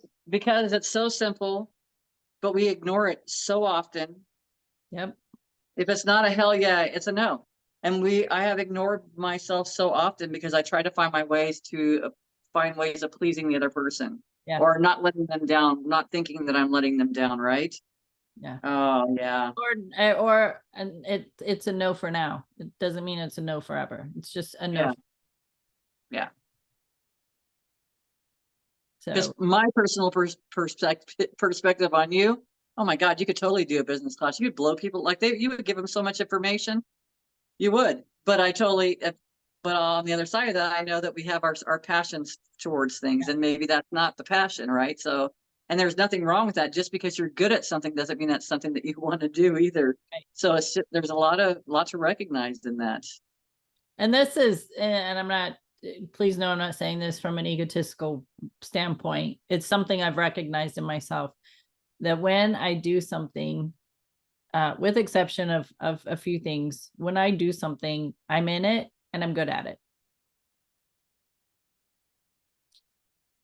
it's so simple, but we ignore it so often.
Yep.
If it's not a hell yeah, it's a no. And I have ignored myself so often because I try to find ways of pleasing the other person
Yeah.
or not letting them down, not thinking that I'm letting them down, right?
Yeah.
Oh yeah.
Or and it's a no for now. It doesn't mean it's a no forever. It's just a no.
Yeah. Yeah. Because
So
my personal perspective on you, oh my God, you could totally do a business class. You would blow people like you would give them so much information. You would, but but on the other side of that, I know that we have our passions towards things, and maybe that's not the passion, right? So, and there's nothing wrong with that. Just because you're good at something doesn't mean that's something that you want to do either.
right.
So there's a lot to recognize in that.
And this is, and I'm not, please know I'm not saying this from an egotistical standpoint. It's something I've recognized in myself, that when I do something, with exception of a few things, when I do something, I'm in it and I'm good at it.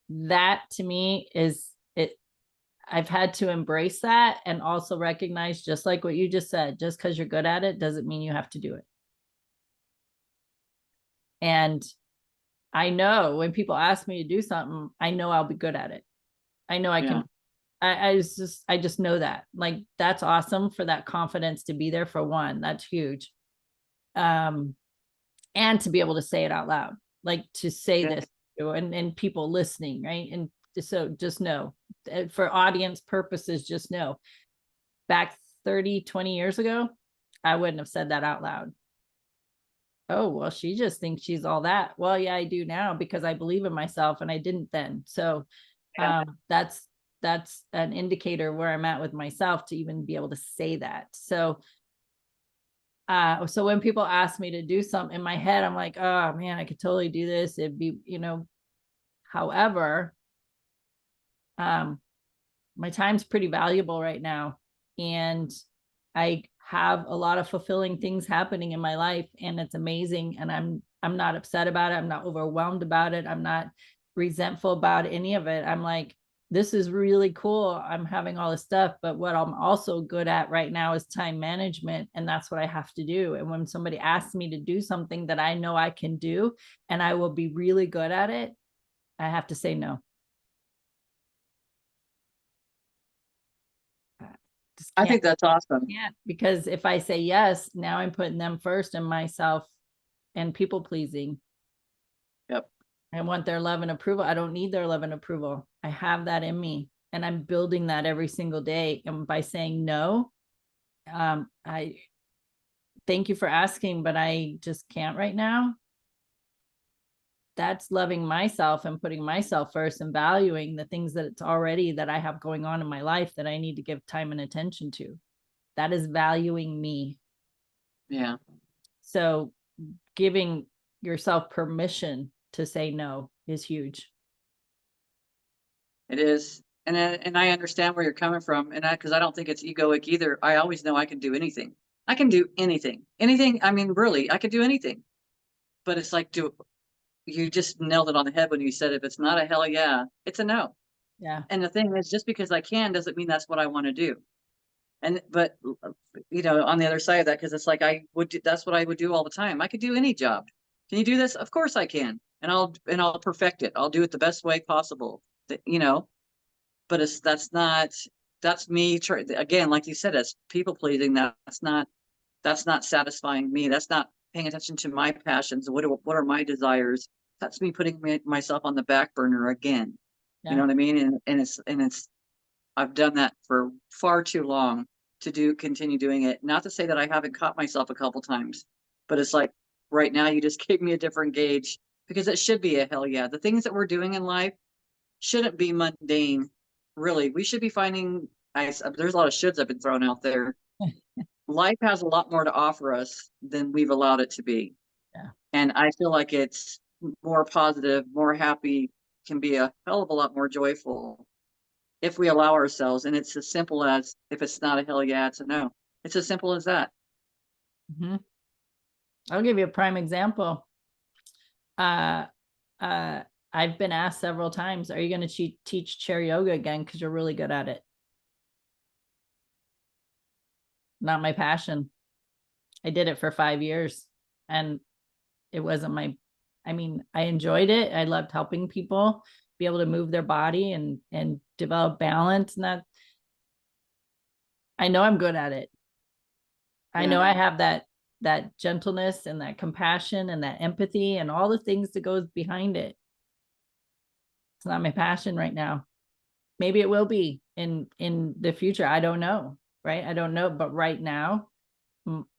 That to me is it. I've had to embrace that and also recognize, just like what you just said, just because you're good at it doesn't mean you have to do it. And I know when people ask me to do something, I know I'll be good at it. I know I
Yeah.
can. I just know that, like, that's awesome for that confidence to be there for one. That's huge. Um, and to be able to say it out loud, like to say
Yeah.
this, and people listening, right? And so just know, for audience purposes, just know, back 30-20 years ago, I wouldn't have said that out loud. Oh, well, she just thinks she's all that. Well, yeah, I do now because I believe in myself and I didn't then. So
Yeah.
that's an indicator where I'm at with myself to even be able to say that. So so when people ask me to do something in my head, I'm like, oh man, I could totally do this. It'd be, however, um, my time's pretty valuable right now. And I have a lot of fulfilling things happening in my life, and it's amazing. And I'm not upset about it. I'm not overwhelmed about it. I'm not resentful about any of it. I'm like, this is really cool. I'm having all this stuff, but what I'm also good at right now is time management. And that's what I have to do. And when somebody asks me to do something that I know I can do and I will be really good at it, I have to say no. Just
I
can't.
think that's awesome.
Yeah, because if I say yes, now I'm putting them first and myself, and people pleasing.
Yep.
I want their love and approval. I don't need their love and approval. I have that in me, and I'm building that every single day. And by saying no, I thank you for asking, but I just can't right now. That's loving myself and putting myself first and valuing the things that it's already that I have going on in my life that I need to give time and attention to. That is valuing me.
Yeah.
So giving yourself permission to say no is huge.
It is. And I understand where you're coming from. And because I don't think it's egoic either. I always know I can do anything. I can do anything. Anything. I mean, really, I could do anything. But it's like, you just nailed it on the head when you said if it's not a hell yeah, it's a no.
Yeah.
And the thing is, just because I can doesn't mean that's what I want to do. But on the other side of that, because it's like that's what I would do all the time. I could do any job. Can you do this? Of course I can. And I'll perfect it. I'll do it the best way possible. But that's me again, like you said, it's people pleasing. That's not satisfying me. That's not paying attention to my passions. What are my desires? That's me putting myself on the back burner again. You know
Yeah.
what I mean? And it's I've done that for far too long to continue doing it. Not to say that I haven't caught myself a couple times, but it's like right now you just gave me a different gauge, because it should be a hell yeah. The things that we're doing in life shouldn't be mundane. Really, we should be finding. There's a lot of shoulds have been thrown out there. Life has a lot more to offer us than we've allowed it to be.
Yeah.
And I feel like it's more positive, more happy, can be a hell of a lot more joyful if we allow ourselves. And it's as simple as, if it's not a hell yeah, it's a no. It's as simple as that.
Mm-hmm. I'll give you a prime example. Uh, uh, I've been asked several times, are you going to teach chair yoga again? Because you're really good at it. Not my passion. I did it for 5 years and it wasn't I mean, I enjoyed it. I loved helping people be able to move their body and develop balance. And that, I know I'm good at it. I know
Yeah.
I have that gentleness and that compassion and that empathy and all the things that goes behind it. It's not my passion right now. Maybe it will be in the future. I don't know, right? I don't know, but right now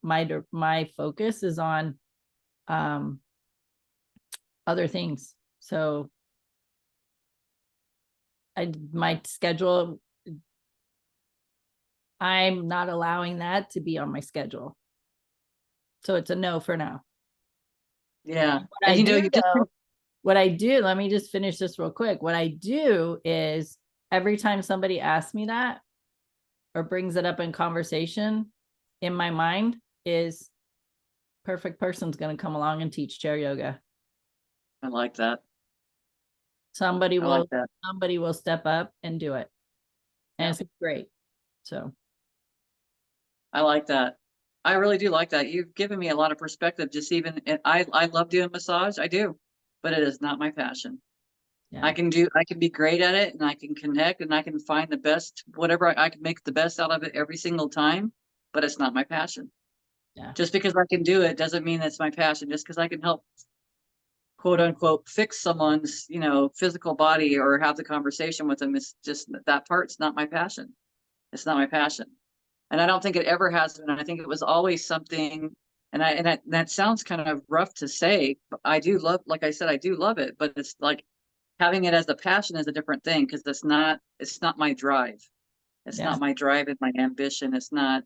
my focus is on um other things. So my schedule, I'm not allowing that to be on my schedule. So it's a no for now.
Yeah.
What
And
I do
you just,
though, what I do, let me just finish this real quick. What I do is every time somebody asks me that or brings it up in conversation, in my mind is perfect person's going to come along and teach chair yoga.
I like that.
Somebody
I like
will
that.
somebody will step up and do it. And
Yeah.
it's great. So
I like that. I really do like that. You've given me a lot of perspective. Just even, and I love doing massage. I do, but it is not my passion.
Yeah.
I can be great at it and I can connect and I can find the best, whatever I can make the best out of it every single time, but it's not my passion.
Yeah.
Just because I can do it doesn't mean it's my passion. Just because I can help, quote unquote, fix someone's, physical body or have the conversation with them, is just that part's not my passion. It's not my passion. And I don't think it ever has been. I think it was always something, that sounds kind of rough to say, but I do love, like I said, I do love it, but it's like having it as a passion is a different thing because it's not my drive. It's
Yeah.
not my drive and my ambition. It's not,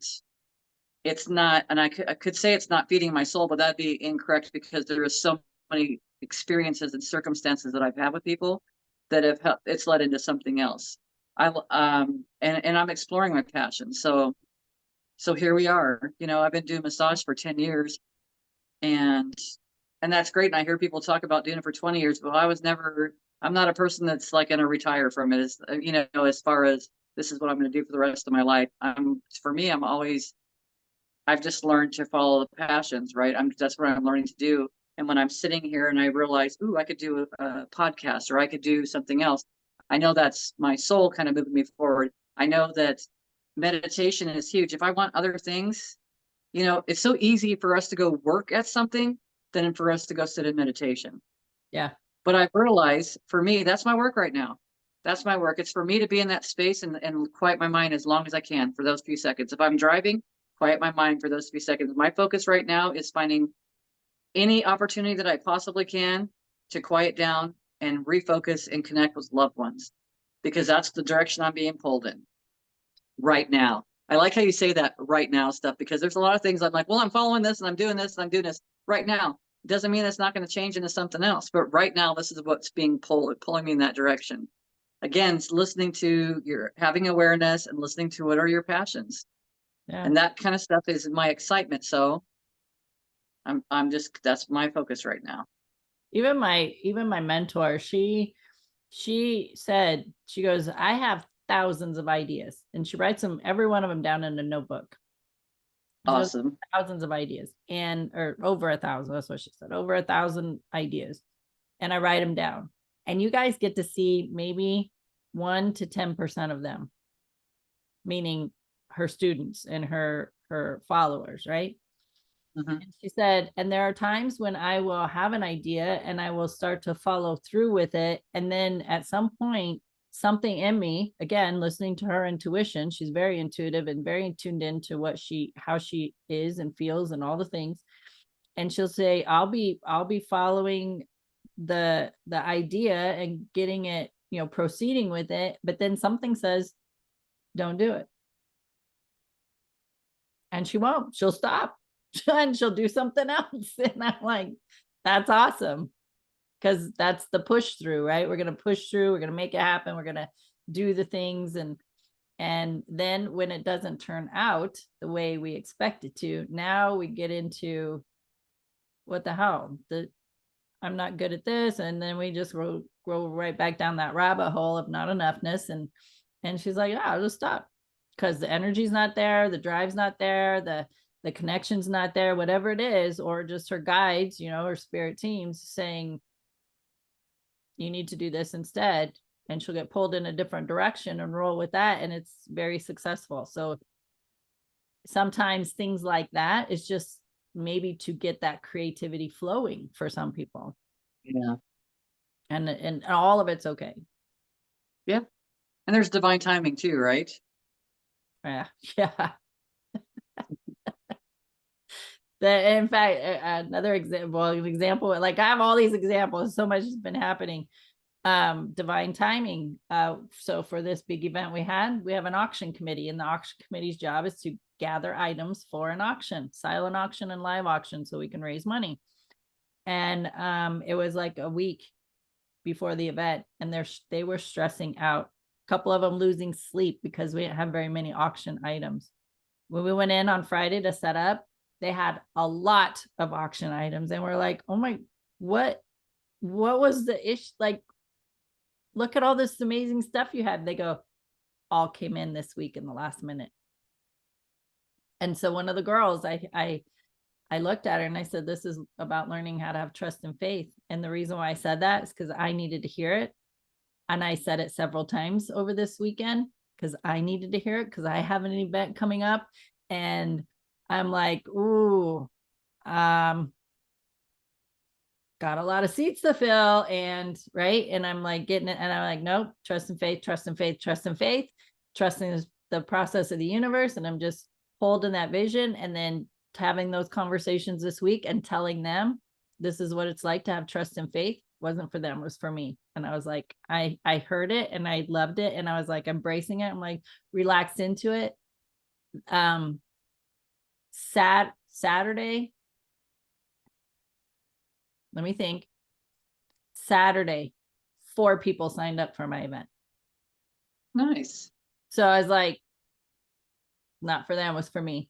and I could say it's not feeding my soul, but that'd be incorrect because there are so many experiences and circumstances that I've had with people that have helped, it's led into something else. And I'm exploring my passion. So here we are. I've been doing massage for 10 years and that's great. And I hear people talk about doing it for 20 years, but I'm not a person that's like going to retire from it as far as this is what I'm going to do for the rest of my life. For me, I've just learned to follow the passions, right? That's what I'm learning to do. And when I'm sitting here and I realize, ooh, I could do a podcast or I could do something else, I know that's my soul kind of moving me forward. I know that meditation is huge. If I want other things, it's so easy for us to go work at something than for us to go sit in meditation.
Yeah.
But I've realized for me, that's my work right now. That's my work. It's for me to be in that space and quiet my mind as long as I can for those few seconds. If I'm driving, quiet my mind for those few seconds. My focus right now is finding any opportunity that I possibly can to quiet down and refocus and connect with loved ones because that's the direction I'm being pulled in right now. I like how you say that right now stuff because there's a lot of things I'm like, well, I'm following this and I'm doing this and I'm doing this right now. It doesn't mean it's not going to change into something else, but right now, this is what's being pulling me in that direction. Again, it's listening to your having awareness and listening to what are your passions.
Yeah.
And that kind of stuff is my excitement. So I'm just, that's my focus right now.
Even my mentor, she said, she goes, I have thousands of ideas, and she writes them, every one of them, down in a notebook. She goes,
Awesome.
thousands of ideas, or over 1,000. That's what she said, over 1,000 ideas. And I write them down. And you guys get to see maybe 1 to 10% of them, meaning her students and her followers, right?
Mm-hmm.
And she said, and there are times when I will have an idea and I will start to follow through with it. And then at some point, something in me, again, listening to her intuition, she's very intuitive and very tuned into how she is and feels and all the things. And she'll say, I'll be following the idea and getting it, proceeding with it. But then something says, don't do it. And she won't, she'll stop. And she'll do something else. And I'm like, that's awesome. Because that's the push through, right? We're going to push through. We're going to make it happen. We're going to do the things. And then when it doesn't turn out the way we expect it to, now we get into what the hell? I'm not good at this. And then we just go right back down that rabbit hole of not enoughness. And she's like, yeah, I'll just stop. Because the energy's not there, the drive's not there, the connection's not there, whatever it is, or just her guides, her spirit teams saying, you need to do this instead. And she'll get pulled in a different direction and roll with that. And it's very successful. So sometimes things like that is just maybe to get that creativity flowing for some people.
Yeah.
And all of it's okay.
Yeah. And there's divine timing too, right?
Yeah. Yeah. In fact, another example, like I have all these examples, so much has been happening. Divine timing. So for this big event we have an auction committee, and the auction committee's job is to gather items for an auction, silent auction and live auction, so we can raise money. And it was like a week before the event, and they were stressing out. A couple of them losing sleep because we didn't have very many auction items. When we went in on Friday to set up, they had a lot of auction items, and we're like, oh my, what was the issue? Like, look at all this amazing stuff you had. They go, all came in this week in the last minute. And so one of the girls, I looked at her and I said, this is about learning how to have trust and faith. And the reason why I said that is because I needed to hear it. And I said it several times over this weekend because I needed to hear it because I have an event coming up. And I'm like, ooh, got a lot of seats to fill, and right. And I'm like getting it. And I'm like, nope, trust and faith, trust and faith, trust and faith, trusting the process of the universe. And I'm just holding that vision, and then having those conversations this week and telling them this is what it's like to have trust and faith. Wasn't for them, it was for me. And I was like, I heard it and I loved it. And I was like embracing it. I'm like relaxed into it. Saturday, let me think. Saturday, 4 people signed up for my event.
Nice.
So I was like, not for them, it was for me.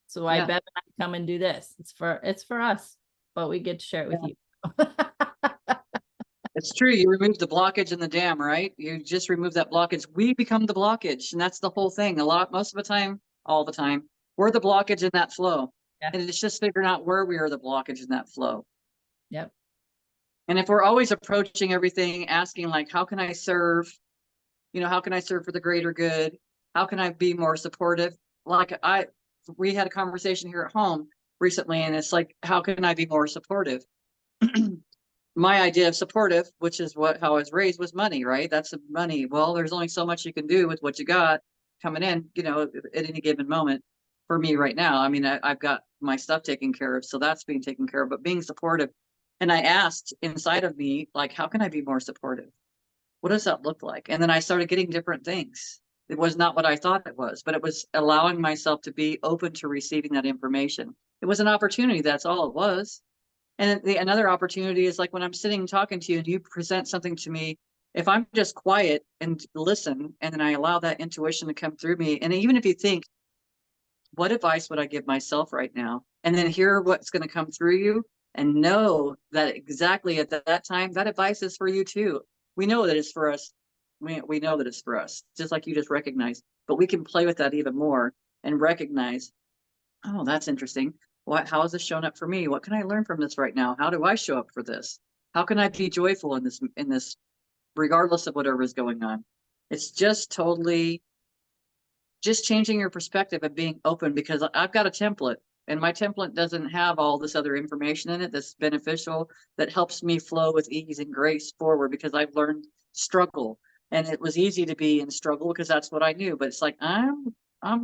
So I
Yeah.
bet I come and do this. It's for us, but we get to share it with you.
It's true. You remove the blockage in the dam, right? You just remove that blockage. We become the blockage. And that's the whole thing. Most of the time, all the time, we're the blockage in that flow.
Yeah.
And it's just figuring out where we are the blockage in that flow.
Yep.
And if we're always approaching everything, asking like, how can I serve? How can I serve for the greater good? How can I be more supportive? Like we had a conversation here at home recently, and it's like, how can I be more supportive? My idea of supportive, which is how I was raised, was money, right? That's money. Well, there's only so much you can do with what you got coming in, at any given moment. For me right now, I mean, I've got my stuff taken care of, so that's being taken care of. But being supportive, and I asked inside of me, like, how can I be more supportive? What does that look like? And then I started getting different things. It was not what I thought it was, but it was allowing myself to be open to receiving that information. It was an opportunity. That's all it was. And another opportunity is like when I'm sitting talking to you and you present something to me, if I'm just quiet and listen, and then I allow that intuition to come through me. And even if you think, what advice would I give myself right now? And then hear what's going to come through you and know that exactly at that time, that advice is for you too. We know that it's for us. We know that it's for us, just like you just recognized, but we can play with that even more and recognize, oh, that's interesting. How is this showing up for me? What can I learn from this right now? How do I show up for this? How can I be joyful in this, regardless of whatever is going on? It's just totally just changing your perspective and being open, because I've got a template, and my template doesn't have all this other information in it that's beneficial, that helps me flow with ease and grace forward, because I've learned struggle, and it was easy to be in struggle because that's what I knew. But it's like, I'm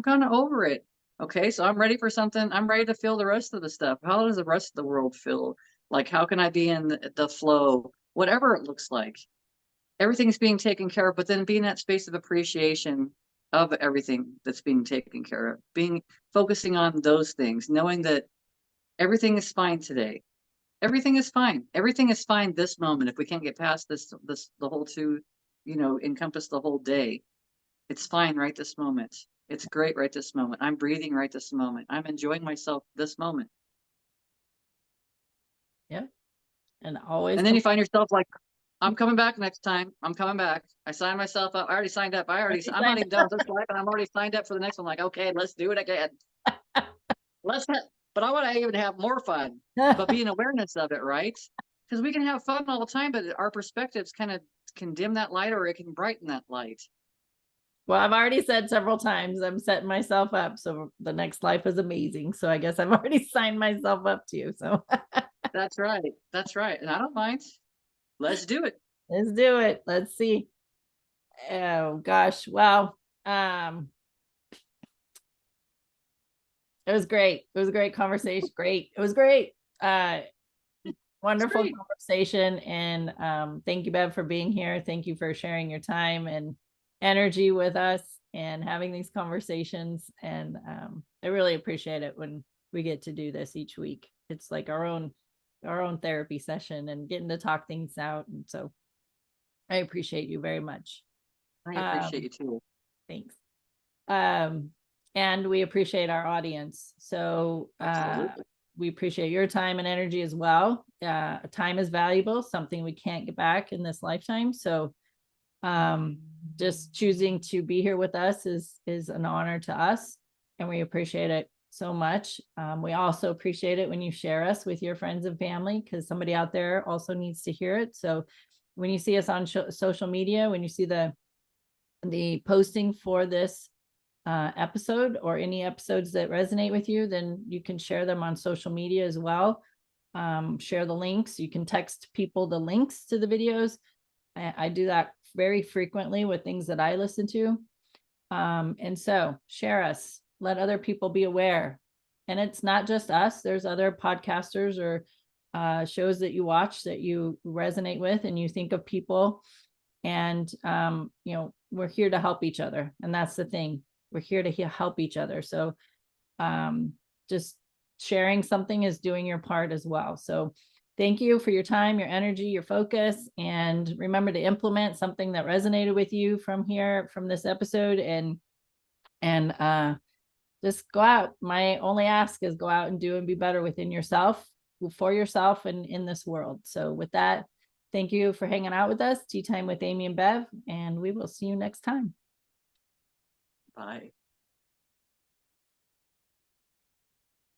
kind of over it. Okay, so I'm ready for something. I'm ready to feel the rest of the stuff. How does the rest of the world feel? Like, how can I be in the flow, whatever it looks like? Everything's being taken care of, but then being that space of appreciation of everything that's being taken care of, focusing on those things, knowing that everything is fine today. Everything is fine. Everything is fine this moment. If we can't get past the whole encompass the whole day, it's fine right this moment. It's great right this moment. I'm breathing right this moment. I'm enjoying myself this moment.
Yeah. And always
And then you find yourself like, I'm coming back next time. I'm coming back. I signed myself up. I already signed up. I'm not even done with this life, and I'm already signed up for the next one. Like, okay, let's do it again. But I want to even have more fun, but be an awareness of it, right? Because we can have fun all the time, but our perspectives kind of can dim that light, or it can brighten that light.
Well, I've already said several times I'm setting myself up. So the next life is amazing. So I guess I've already signed myself up to you. So
That's right. That's right. And I don't mind. Let's do it.
let's do it. Let's see. Oh gosh. Well, it was great. It was a great conversation. Great. It was great. Wonderful conversation. And thank you, Bev, for being here. Thank you for sharing your time and energy with us and having these conversations. And I really appreciate it when we get to do this each week. It's like our own therapy session and getting to talk things out. And so I appreciate you very much.
I appreciate you too.
Thanks. And we appreciate our audience. So we appreciate your time and energy as well. Time is valuable, something we can't get back in this lifetime. So just choosing to be here with us is an honor to us, and we appreciate it so much. We also appreciate it when you share us with your friends and family, because somebody out there also needs to hear it. So when you see us on social media, when you see the posting for this episode or any episodes that resonate with you, then you can share them on social media as well. Share the links. You can text people the links to the videos. I do that very frequently with things that I listen to. And so share us, let other people be aware. And it's not just us, there's other podcasters or shows that you watch that you resonate with and you think of people. And, you know, we're here to help each other. And that's the thing. We're here to help each other. So just sharing something is doing your part as well. So thank you for your time, your energy, your focus, and remember to implement something that resonated with you from this episode, and just go out. My only ask is go out and do and be better within yourself, for yourself, and in this world. So with that, thank you for hanging out with us. Tea Time with Amy and Bev, and we will see you next time.
Bye.